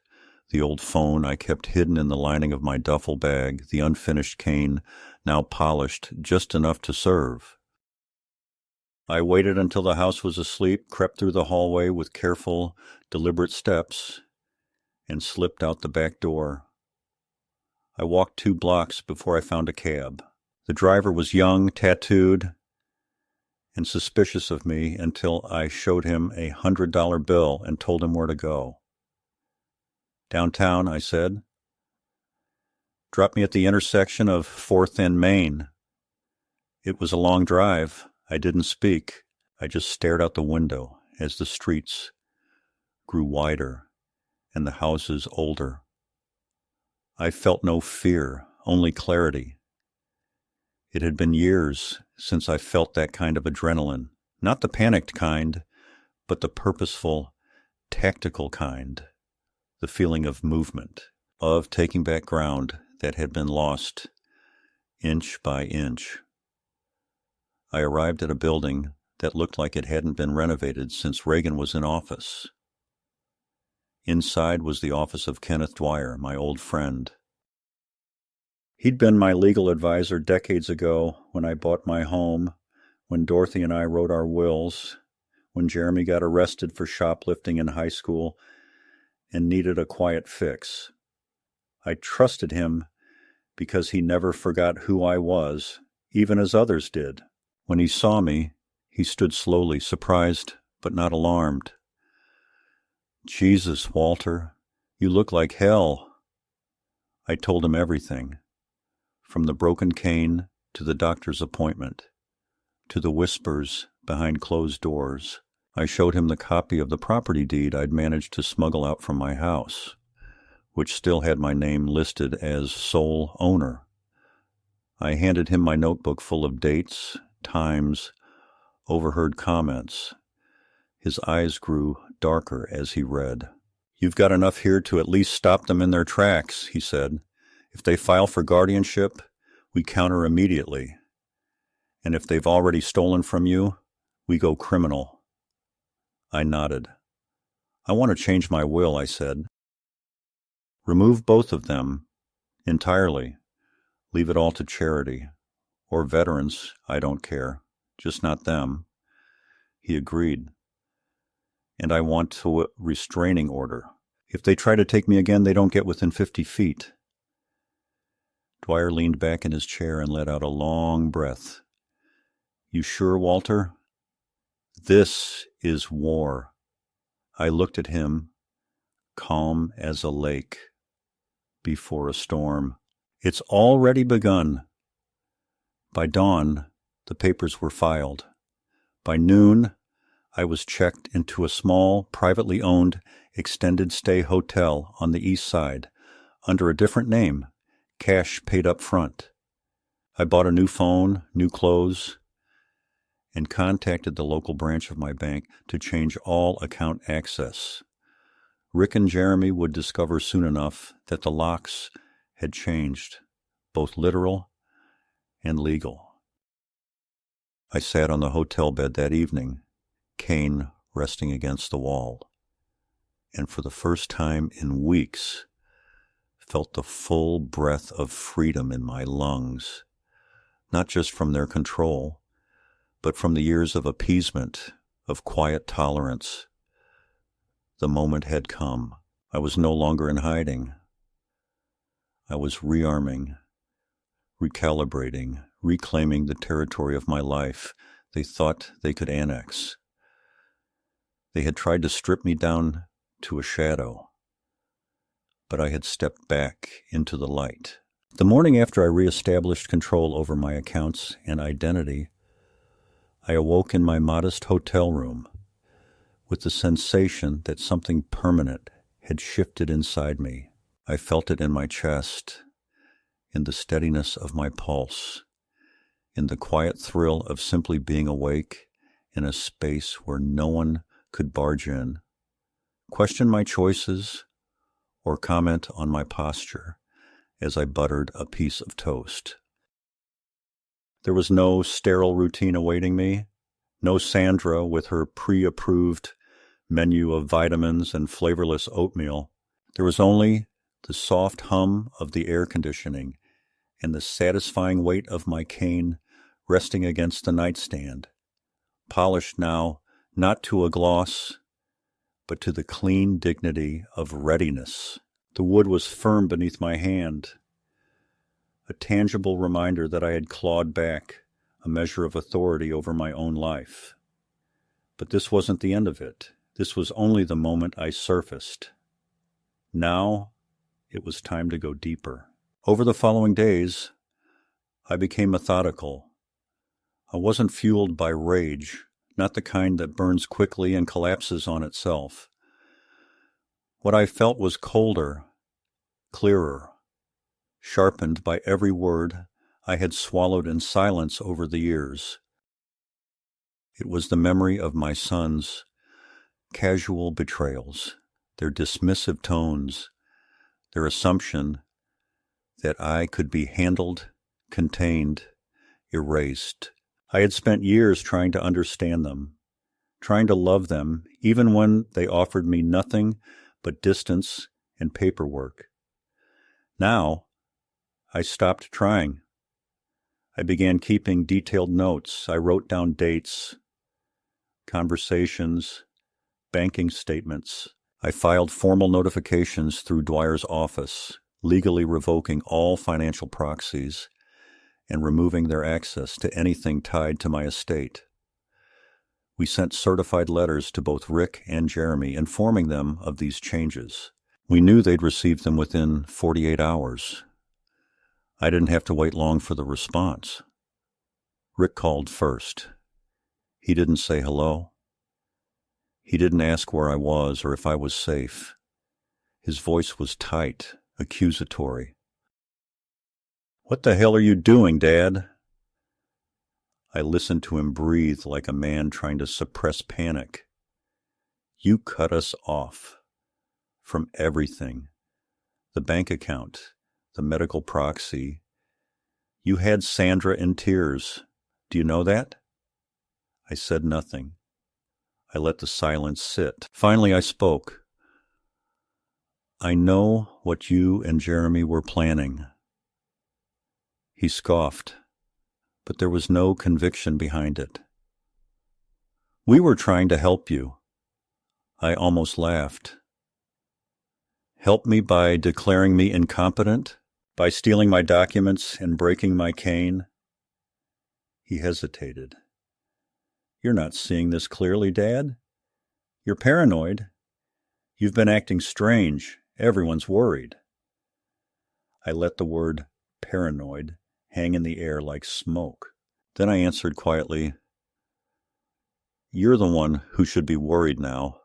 the old phone I kept hidden in the lining of my duffel bag, the unfinished cane, now polished just enough to serve. I waited until the house was asleep, crept through the hallway with careful, deliberate steps, and slipped out the back door. I walked 2 blocks before I found a cab. The driver was young, tattooed, and suspicious of me until I showed him a $100 bill and told him where to go. "Downtown," I said. "Drop me at the intersection of 4th and Main." It was a long drive. I didn't speak. I just stared out the window as the streets grew wider and the houses older. I felt no fear, only clarity. It had been years since I felt that kind of adrenaline, not the panicked kind, but the purposeful, tactical kind, the feeling of movement, of taking back ground that had been lost inch by inch. I arrived at a building that looked like it hadn't been renovated since Reagan was in office. Inside was the office of Kenneth Dwyer, my old friend. He'd been my legal advisor decades ago when I bought my home, when Dorothy and I wrote our wills, when Jeremy got arrested for shoplifting in high school and needed a quiet fix. I trusted him because he never forgot who I was, even as others did. When he saw me, he stood slowly, surprised but not alarmed. "Jesus, Walter, you look like hell." I told him everything, from the broken cane to the doctor's appointment, to the whispers behind closed doors. I showed him the copy of the property deed I'd managed to smuggle out from my house, which still had my name listed as sole owner. I handed him my notebook full of dates, times, overheard comments. His eyes grew darker as he read. "You've got enough here to at least stop them in their tracks," he said. "If they file for guardianship, we counter immediately. And if they've already stolen from you, we go criminal." I nodded. "I want to change my will," I said. "Remove both of them entirely. Leave it all to charity. Or veterans, I don't care. Just not them." He agreed. "And I want a restraining order. If they try to take me again, they don't get within 50 feet. Dwyer leaned back in his chair and let out a long breath. "You sure, Walter? This is war." I looked at him, calm as a lake before a storm. "It's already begun." By dawn, the papers were filed. By noon, I was checked into a small, privately owned, extended stay hotel on the east side, under a different name, cash paid up front. I bought a new phone, new clothes, and contacted the local branch of my bank to change all account access. Rick and Jeremy would discover soon enough that the locks had changed, both literal and legal. I sat on the hotel bed that evening, cane resting against the wall, and for the first time in weeks felt the full breath of freedom in my lungs, not just from their control, but from the years of appeasement, of quiet tolerance. The moment had come. I was no longer in hiding. I was rearming, recalibrating, reclaiming the territory of my life they thought they could annex. They had tried to strip me down to a shadow, but I had stepped back into the light. The morning after I reestablished control over my accounts and identity, I awoke in my modest hotel room with the sensation that something permanent had shifted inside me. I felt it in my chest, in the steadiness of my pulse, in the quiet thrill of simply being awake in a space where no one could barge in, question my choices, or comment on my posture as I buttered a piece of toast. There was no sterile routine awaiting me, no Sandra with her pre-approved menu of vitamins and flavorless oatmeal. There was only the soft hum of the air conditioning and the satisfying weight of my cane resting against the nightstand, polished now not to a gloss, but to the clean dignity of readiness. The wood was firm beneath my hand, a tangible reminder that I had clawed back a measure of authority over my own life. But this wasn't the end of it. This was only the moment I surfaced. Now it was time to go deeper. Over the following days, I became methodical. I wasn't fueled by rage, not the kind that burns quickly and collapses on itself. What I felt was colder, clearer, sharpened by every word I had swallowed in silence over the years. It was the memory of my sons' casual betrayals, their dismissive tones, their assumption that I could be handled, contained, erased. I had spent years trying to understand them, trying to love them, even when they offered me nothing but distance and paperwork. Now, I stopped trying. I began keeping detailed notes. I wrote down dates, conversations, banking statements. I filed formal notifications through Dwyer's office, legally revoking all financial proxies and removing their access to anything tied to my estate. We sent certified letters to both Rick and Jeremy, informing them of these changes. We knew they'd receive them within 48 hours. I didn't have to wait long for the response. Rick called first. He didn't say hello. He didn't ask where I was or if I was safe. His voice was tight, accusatory. "What the hell are you doing, Dad?" I listened to him breathe like a man trying to suppress panic. "You cut us off. From everything. The bank account, the medical proxy. You had Sandra in tears. Do you know that?" I said nothing. I let the silence sit. Finally I spoke. "I know what you and Jeremy were planning." He scoffed, but there was no conviction behind it. "We were trying to help you." I almost laughed. "Help me by declaring me incompetent? By stealing my documents and breaking my cane?" He hesitated. "You're not seeing this clearly, Dad. You're paranoid. You've been acting strange. Everyone's worried." I let the word paranoid hang in the air like smoke. Then I answered quietly, "You're the one who should be worried now."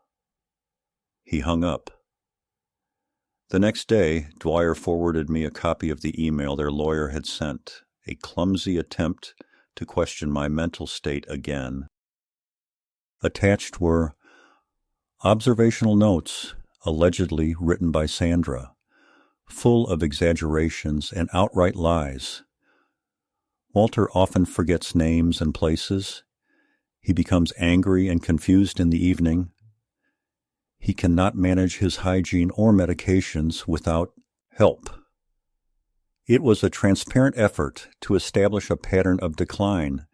He hung up. The next day, Dwyer forwarded me a copy of the email their lawyer had sent, a clumsy attempt to question my mental state again. Attached were observational notes, allegedly written by Sandra, full of exaggerations and outright lies. Walter often forgets names and places. He becomes angry and confused in the evening. He cannot manage his hygiene or medications without help. It was a transparent effort to establish a pattern of decline,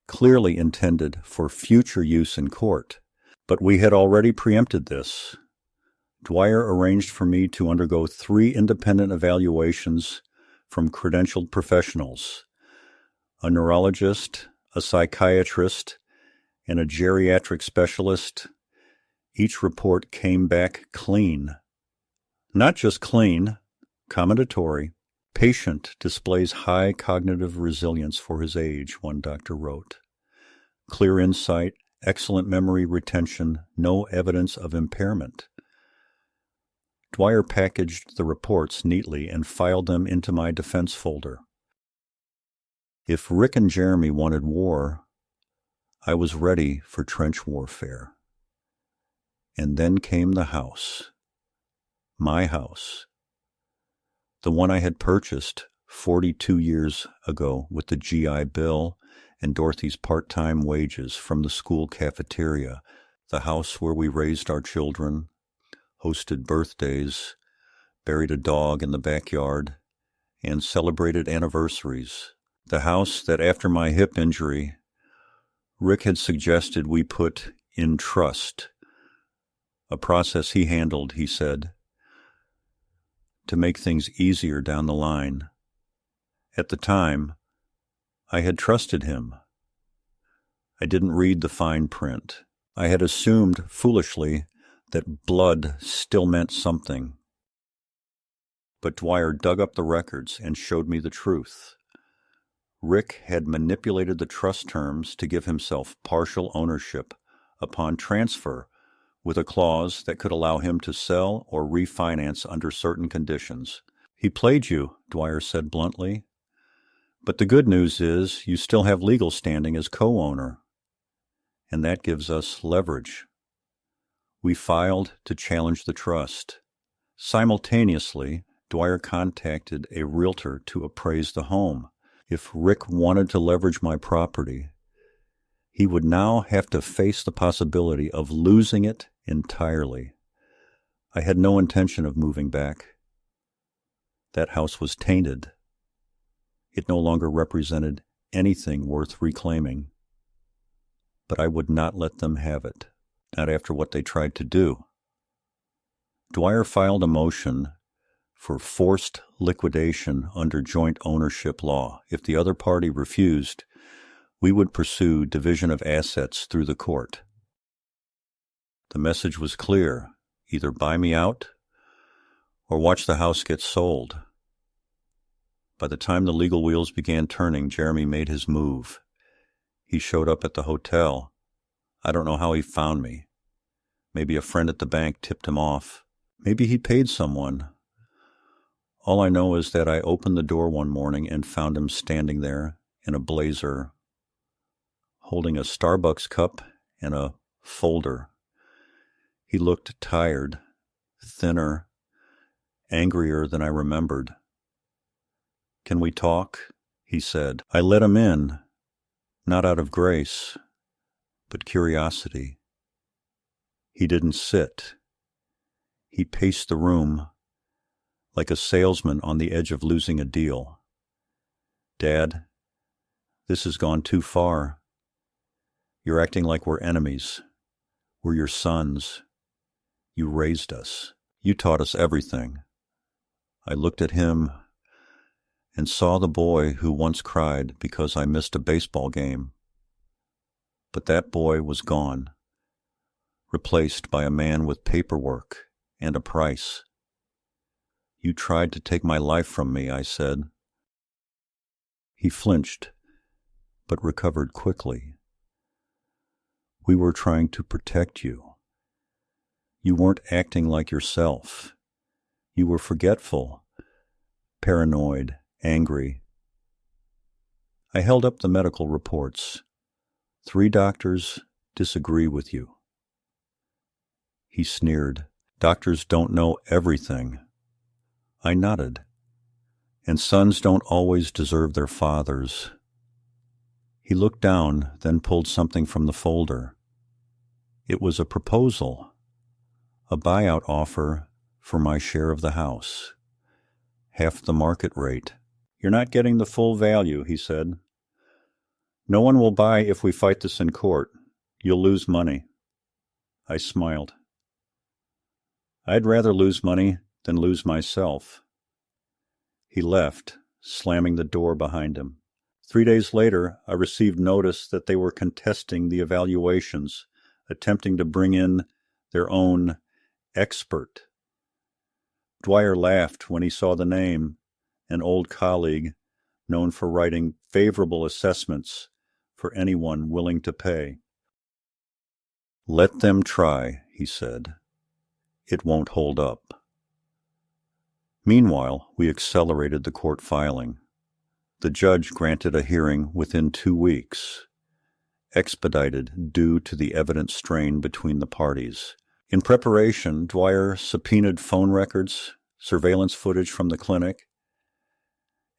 clearly intended for future use in court. But we had already preempted this. Dwyer arranged for me to undergo 3 independent evaluations from credentialed professionals, a neurologist, a psychiatrist, and a geriatric specialist. Each report came back clean. Not just clean, commendatory. Patient displays high cognitive resilience for his age, one doctor wrote. Clear insight, excellent memory retention, no evidence of impairment. Dwyer packaged the reports neatly and filed them into my defense folder. If Rick and Jeremy wanted war, I was ready for trench warfare. And then came the house. My house. The one I had purchased 42 years ago with the GI Bill and Dorothy's part-time wages from the school cafeteria, the house where we raised our children, hosted birthdays, buried a dog in the backyard, and celebrated anniversaries. The house that after my hip injury, Rick had suggested we put in trust, a process he handled, he said, to make things easier down the line. At the time, I had trusted him. I didn't read the fine print. I had assumed, foolishly, that blood still meant something. But Dwyer dug up the records and showed me the truth. Rick had manipulated the trust terms to give himself partial ownership upon transfer, with a clause that could allow him to sell or refinance under certain conditions. He played you, Dwyer said bluntly. But the good news is you still have legal standing as co-owner, and that gives us leverage. We filed to challenge the trust. Simultaneously, Dwyer contacted a realtor to appraise the home. If Rick wanted to leverage my property, he would now have to face the possibility of losing it entirely. I had no intention of moving back. That house was tainted. It no longer represented anything worth reclaiming. But I would not let them have it, not after what they tried to do. Dwyer filed a motion for forced liquidation under joint ownership law. If the other party refused, we would pursue division of assets through the court. The message was clear: either buy me out or watch the house get sold. By the time the legal wheels began turning, Jeremy made his move. He showed up at the hotel. I don't know how he found me. Maybe a friend at the bank tipped him off. Maybe he paid someone. All I know is that I opened the door one morning and found him standing there in a blazer, holding a Starbucks cup and a folder. He looked tired, thinner, angrier than I remembered. "Can we talk?" he said. I let him in, not out of grace, but curiosity. He didn't sit. He paced the room like a salesman on the edge of losing a deal. "Dad, this has gone too far. You're acting like we're enemies. We're your sons. You raised us. You taught us everything." I looked at him and saw the boy who once cried because I missed a baseball game. But that boy was gone, replaced by a man with paperwork and a price. "You tried to take my life from me," I said. He flinched, but recovered quickly. "We were trying to protect you. You weren't acting like yourself. You were forgetful, paranoid, angry." I held up the medical reports. 3 doctors disagree with you. He sneered. "Doctors don't know everything." I nodded. "And sons don't always deserve their fathers." He looked down, then pulled something from the folder. It was a proposal, a buyout offer for my share of the house, half the market rate. "You're not getting the full value," he said. "No one will buy if we fight this in court. You'll lose money." I smiled. "I'd rather lose money than lose myself." He left, slamming the door behind him. 3 days later, I received notice that they were contesting the evaluations, attempting to bring in their own expert. Dwyer laughed when he saw the name, an old colleague known for writing favorable assessments for anyone willing to pay. "Let them try," he said. "It won't hold up." Meanwhile, we accelerated the court filing. The judge granted a hearing within 2 weeks, expedited due to the evident strain between the parties. In preparation, Dwyer subpoenaed phone records, surveillance footage from the clinic,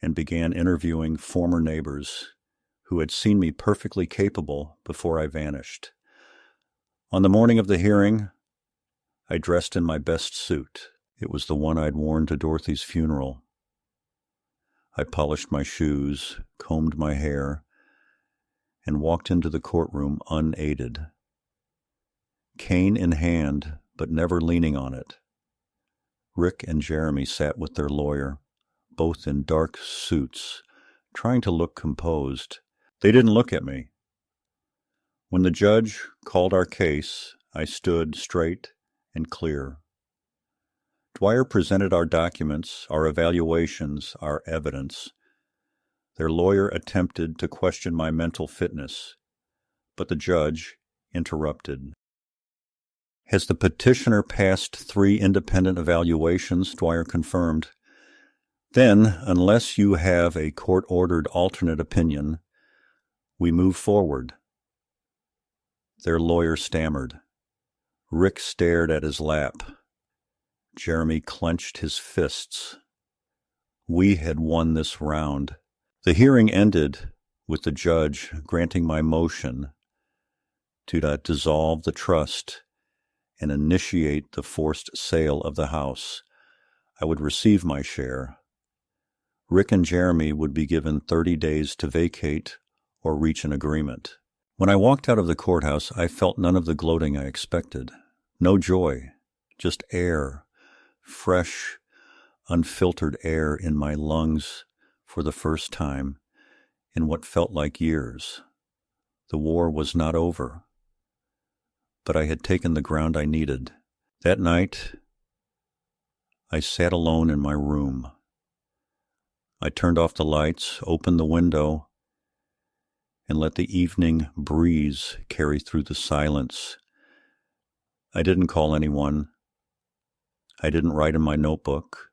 and began interviewing former neighbors who had seen me perfectly capable before I vanished. On the morning of the hearing, I dressed in my best suit. It was the one I'd worn to Dorothy's funeral. I polished my shoes, combed my hair, and walked into the courtroom unaided. Cane in hand, but never leaning on it. Rick and Jeremy sat with their lawyer, both in dark suits, trying to look composed. They didn't look at me. When the judge called our case, I stood straight and clear. Dwyer presented our documents, our evaluations, our evidence. Their lawyer attempted to question my mental fitness, but the judge interrupted. "Has the petitioner passed 3 independent evaluations?" Dwyer confirmed. "Then, unless you have a court-ordered alternate opinion, we move forward." Their lawyer stammered. Rick stared at his lap. Jeremy clenched his fists. We had won this round. The hearing ended with the judge granting my motion to dissolve the trust and initiate the forced sale of the house. I would receive my share. Rick and Jeremy would be given 30 days to vacate or reach an agreement. When I walked out of the courthouse, I felt none of the gloating I expected. No joy, just air. Fresh, unfiltered air in my lungs for the first time in what felt like years. The war was not over, but I had taken the ground I needed. That night, I sat alone in my room. I turned off the lights, opened the window, and let the evening breeze carry through the silence. I didn't call anyone. I didn't write in my notebook.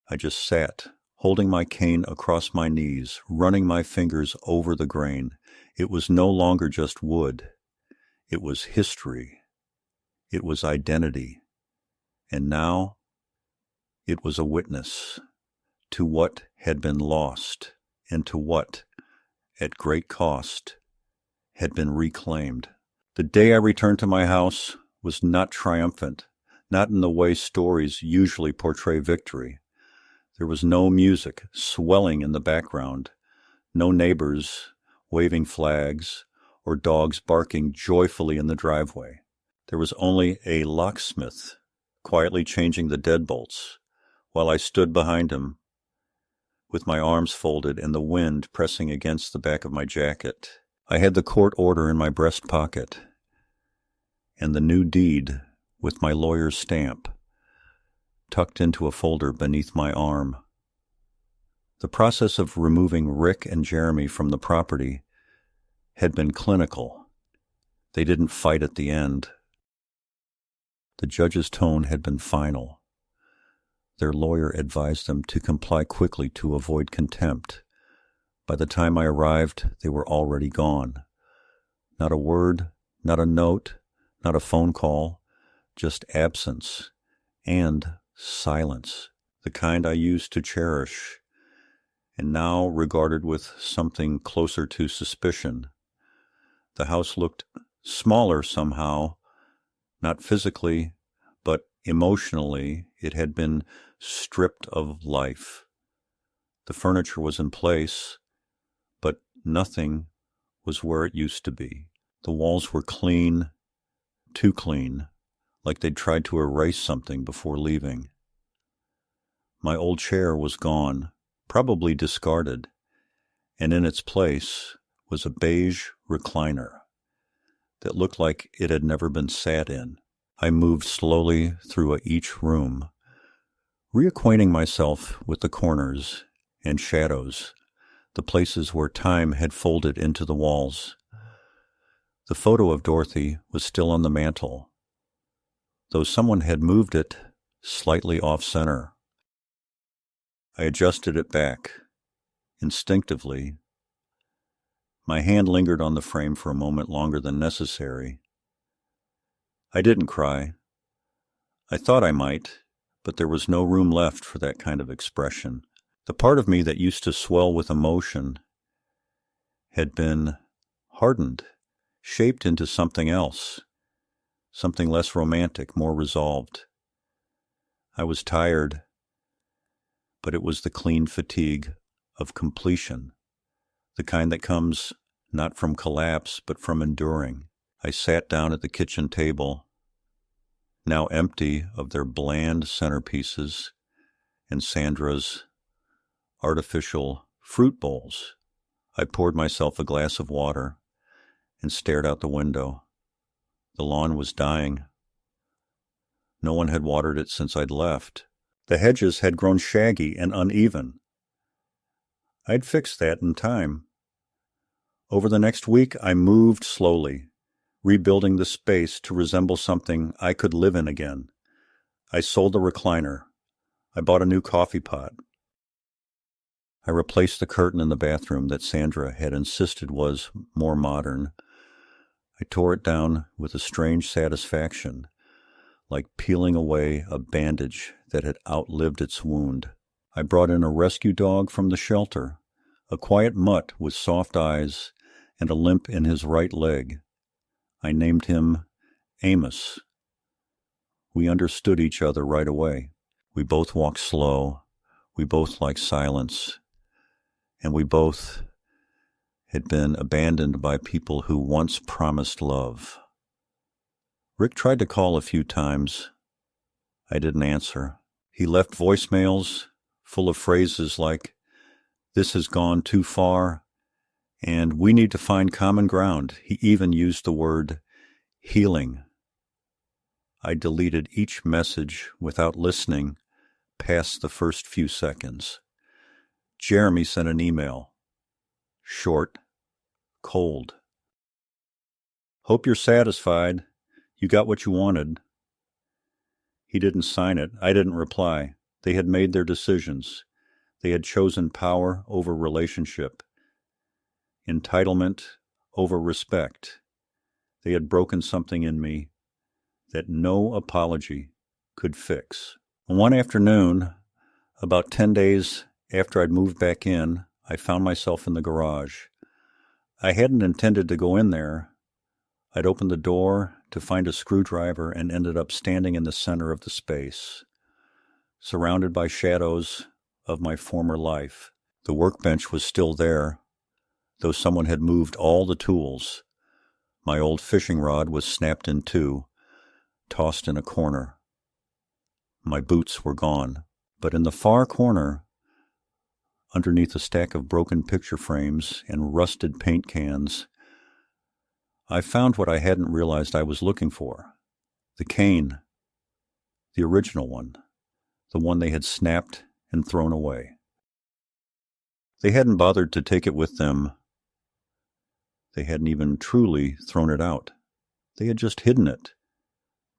I just sat, holding my cane across my knees, running my fingers over the grain. It was no longer just wood. It was history. It was identity. And now it was a witness to what had been lost and to what, at great cost, had been reclaimed. The day I returned to my house was not triumphant, not in the way stories usually portray victory. There was no music swelling in the background, no neighbors waving flags or dogs barking joyfully in the driveway. There was only a locksmith quietly changing the deadbolts while I stood behind him with my arms folded and the wind pressing against the back of my jacket. I had the court order in my breast pocket and the new deed with my lawyer's stamp tucked into a folder beneath my arm. The process of removing Rick and Jeremy from the property had been clinical. They didn't fight at the end. The judge's tone had been final. Their lawyer advised them to comply quickly to avoid contempt. By the time I arrived, they were already gone. Not a word, not a note, not a phone call, just absence and silence, the kind I used to cherish, and now regarded with something closer to suspicion. The house looked smaller somehow, not physically, but emotionally. It had been stripped of life. The furniture was in place, but nothing was where it used to be. The walls were clean, too clean, like they'd tried to erase something before leaving. My old chair was gone, probably discarded, and in its place was a beige recliner that looked like it had never been sat in. I moved slowly through each room, reacquainting myself with the corners and shadows, the places where time had folded into the walls. The photo of Dorothy was still on the mantel, though someone had moved it slightly off-center. I adjusted it back. Instinctively, my hand lingered on the frame for a moment longer than necessary. I didn't cry. I thought I might, but there was no room left for that kind of expression. The part of me that used to swell with emotion had been hardened, shaped into something else, something less romantic, more resolved. I was tired, but it was the clean fatigue of completion, the kind that comes not from collapse, but from enduring. I sat down at the kitchen table, now empty of their bland centerpieces and Sandra's artificial fruit bowls. I poured myself a glass of water and stared out the window. The lawn was dying. No one had watered it since I'd left. The hedges had grown shaggy and uneven. I'd fix that in time. Over the next week, I moved slowly, rebuilding the space to resemble something I could live in again. I sold the recliner. I bought a new coffee pot. I replaced the curtain in the bathroom that Sandra had insisted was more modern. I tore it down with a strange satisfaction, like peeling away a bandage that had outlived its wound. I brought in a rescue dog from the shelter, a quiet mutt with soft eyes and a limp in his right leg. I named him Amos. We understood each other right away. We both walked slow. We both liked silence. And we both had been abandoned by people who once promised love. Rick tried to call a few times. I didn't answer. He left voicemails full of phrases like, "This has gone too far," and "we need to find common ground." He even used the word healing. I deleted each message without listening past the first few seconds. Jeremy sent an email. Short, cold. "Hope you're satisfied. You got what you wanted." He didn't sign it. I didn't reply. They had made their decisions. They had chosen power over relationship, entitlement over respect. They had broken something in me that no apology could fix. One afternoon, about 10 days after I'd moved back in, I found myself in the garage. I hadn't intended to go in there. I'd opened the door to find a screwdriver and ended up standing in the center of the space, surrounded by shadows of my former life. The workbench was still there, though someone had moved all the tools. My old fishing rod was snapped in two, tossed in a corner. My boots were gone, but in the far corner, underneath a stack of broken picture frames and rusted paint cans, I found what I hadn't realized I was looking for. The cane. The original one. The one they had snapped and thrown away. They hadn't bothered to take it with them. They hadn't even truly thrown it out. They had just hidden it,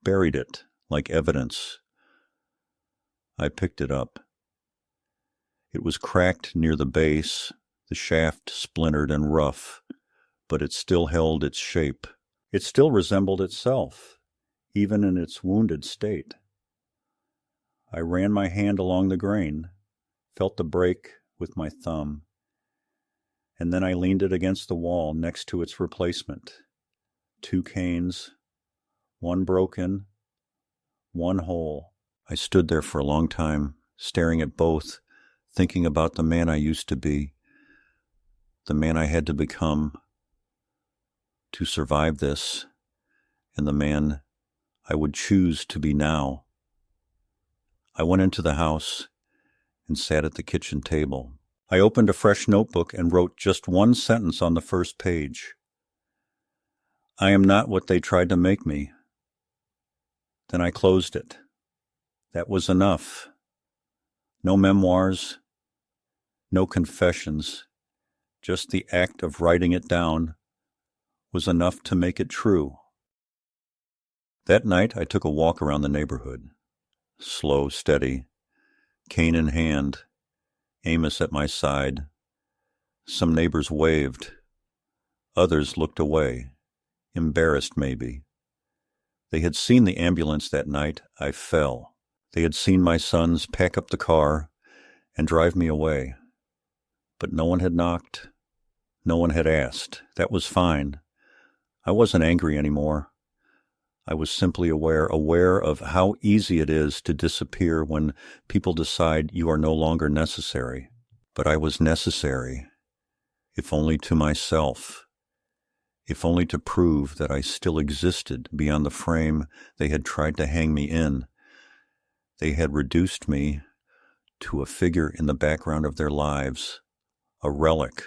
buried it like evidence. I picked it up. It was cracked near the base, the shaft splintered and rough, but it still held its shape. It still resembled itself, even in its wounded state. I ran my hand along the grain, felt the break with my thumb, and then I leaned it against the wall next to its replacement. 2 canes, one broken, one whole. I stood there for a long time, staring at both, thinking about the man I used to be, the man I had to become to survive this, and the man I would choose to be now. I went into the house and sat at the kitchen table. I opened a fresh notebook and wrote just one sentence on the first page. I am not what they tried to make me. Then I closed it. That was enough. No memoirs, no confessions, just the act of writing it down was enough to make it true. That night I took a walk around the neighborhood. Slow, steady, cane in hand, Amos at my side. Some neighbors waved. Others looked away, embarrassed maybe. They had seen the ambulance that night I fell. They had seen my sons pack up the car and drive me away. But no one had knocked. No one had asked. That was fine. I wasn't angry anymore. I was simply aware of how easy it is to disappear when people decide you are no longer necessary. But I was necessary, if only to myself, if only to prove that I still existed beyond the frame they had tried to hang me in. They had reduced me to a figure in the background of their lives, a relic,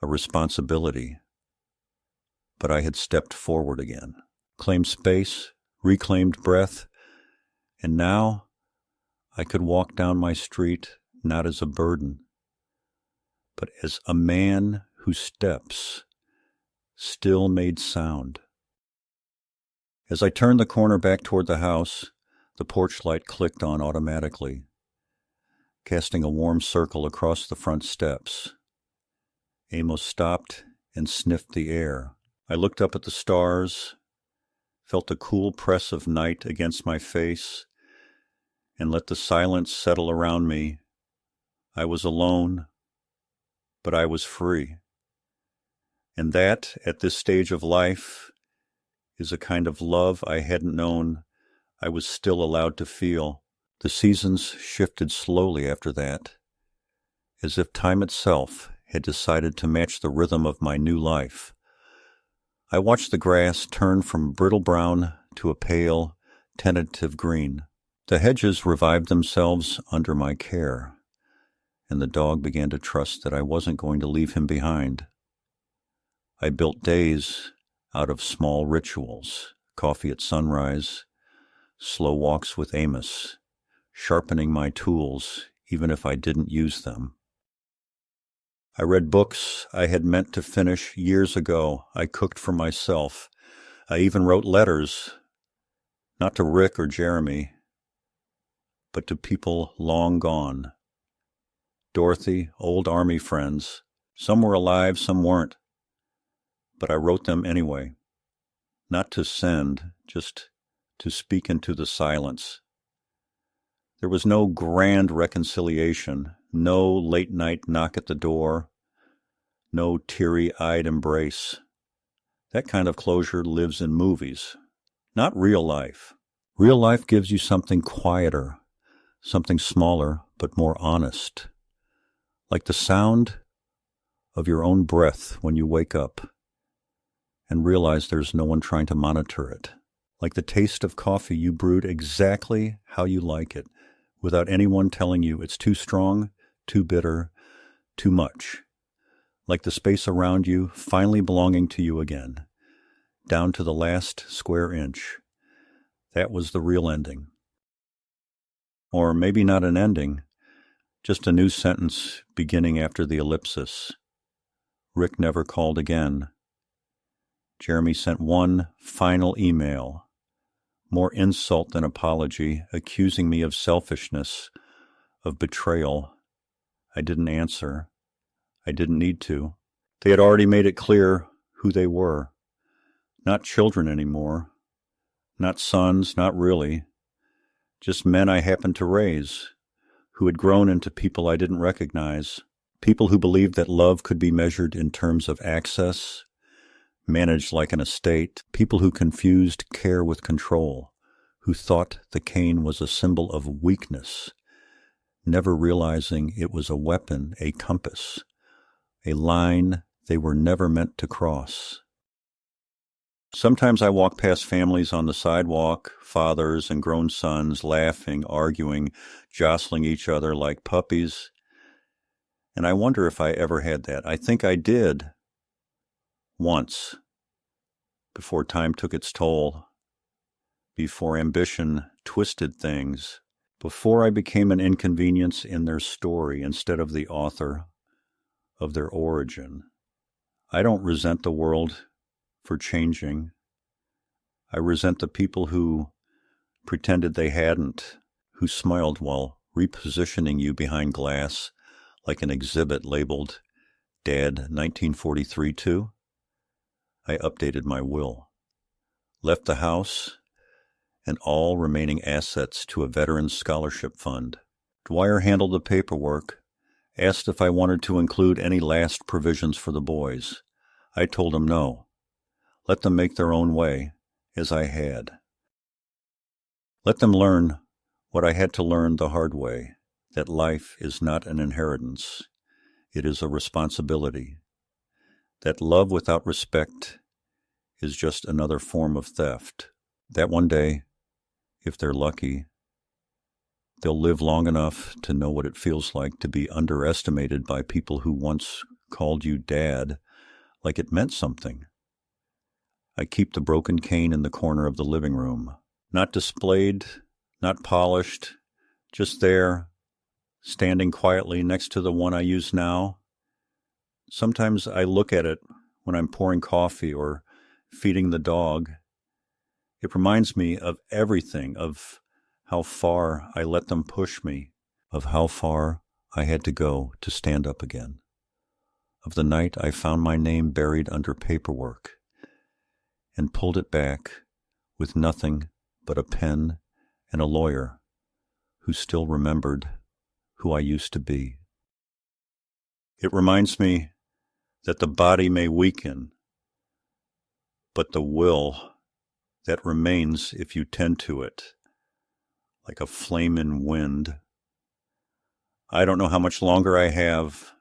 a responsibility. But I had stepped forward again, claimed space, reclaimed breath, and now I could walk down my street not as a burden, but as a man whose steps still made sound. As I turned the corner back toward the house, the porch light clicked on automatically, casting a warm circle across the front steps. Amos stopped and sniffed the air. I looked up at the stars, felt the cool press of night against my face, and let the silence settle around me. I was alone, but I was free. And that, at this stage of life, is a kind of love I hadn't known I was still allowed to feel. The seasons shifted slowly after that, as if time itself had decided to match the rhythm of my new life. I watched the grass turn from brittle brown to a pale, tentative green. The hedges revived themselves under my care, and the dog began to trust that I wasn't going to leave him behind. I built days out of small rituals, coffee at sunrise, slow walks with Amos, sharpening my tools even if I didn't use them. I read books I had meant to finish years ago. I cooked for myself. I even wrote letters, not to Rick or Jeremy, but to people long gone. Dorothy, old Army friends. Some were alive, some weren't. But I wrote them anyway. Not to send, just to speak into the silence. There was no grand reconciliation, no late-night knock at the door, no teary-eyed embrace. That kind of closure lives in movies, not real life. Real life gives you something quieter, something smaller but more honest, like the sound of your own breath when you wake up and realize there's no one trying to monitor it, like the taste of coffee you brewed exactly how you like it, without anyone telling you it's too strong, too bitter, too much, like the space around you finally belonging to you again, down to the last square inch. That was the real ending. Or maybe not an ending, just a new sentence beginning after the ellipsis. Rick never called again. Jeremy sent one final email, more insult than apology, accusing me of selfishness, of betrayal. I didn't answer. I didn't need to. They had already made it clear who they were. Not children anymore. Not sons, not really. Just men I happened to raise, who had grown into people I didn't recognize. People who believed that love could be measured in terms of access, managed like an estate, people who confused care with control, who thought the cane was a symbol of weakness, never realizing it was a weapon, a compass, a line they were never meant to cross. Sometimes I walk past families on the sidewalk, fathers and grown sons laughing, arguing, jostling each other like puppies, And I wonder if I ever had that. I think I did once, before time took its toll, before ambition twisted things, before I became an inconvenience in their story instead of the author of their origin. I don't resent the world for changing. I resent the people who pretended they hadn't, who smiled while repositioning you behind glass like an exhibit labeled Dad 1943 too. I updated my will, left the house and all remaining assets to a veterans scholarship fund. Dwyer handled the paperwork, asked if I wanted to include any last provisions for the boys. I told him no. Let them make their own way, as I had. Let them learn what I had to learn the hard way, that life is not an inheritance. It is a responsibility. That love without respect is just another form of theft. That one day, if they're lucky, they'll live long enough to know what it feels like to be underestimated by people who once called you Dad like it meant something. I keep the broken cane in the corner of the living room, not displayed, not polished, just there, standing quietly next to the one I use now. Sometimes I look at it when I'm pouring coffee or feeding the dog. It reminds me of everything, of how far I let them push me, of how far I had to go to stand up again, of the night I found my name buried under paperwork and pulled it back with nothing but a pen and a lawyer who still remembered who I used to be. It reminds me that the body may weaken, but the will that remains if you tend to it, like a flame in wind. I don't know how much longer I have.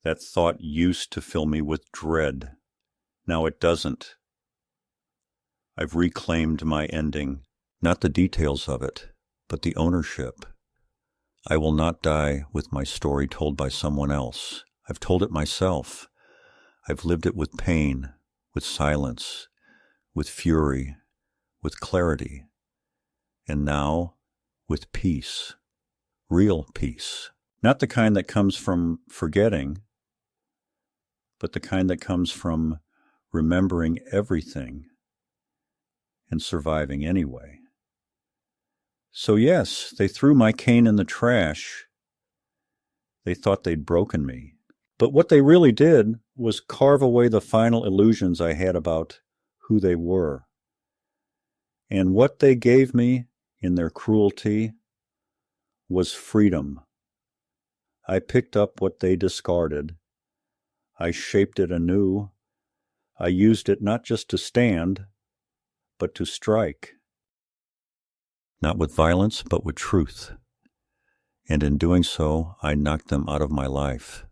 That thought used to fill me with dread. Now it doesn't. I've reclaimed my ending, not the details of it, but the ownership. I will not die with my story told by someone else. I've told it myself. I've lived it with pain, with silence, with fury, with clarity, and now with peace, real peace. Not the kind that comes from forgetting, but the kind that comes from remembering everything and surviving anyway. So yes, they threw my cane in the trash. They thought they'd broken me. But what they really did was carve away the final illusions I had about who they were. And what they gave me in their cruelty was freedom. I picked up what they discarded. I shaped it anew. I used it not just to stand, but to strike. Not with violence, but with truth. And in doing so, I knocked them out of my life,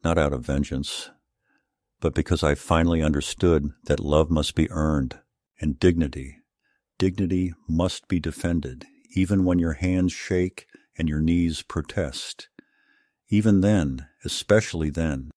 not out of vengeance, but because I finally understood that love must be earned, and dignity must be defended, even when your hands shake and your knees protest. Even then, especially then,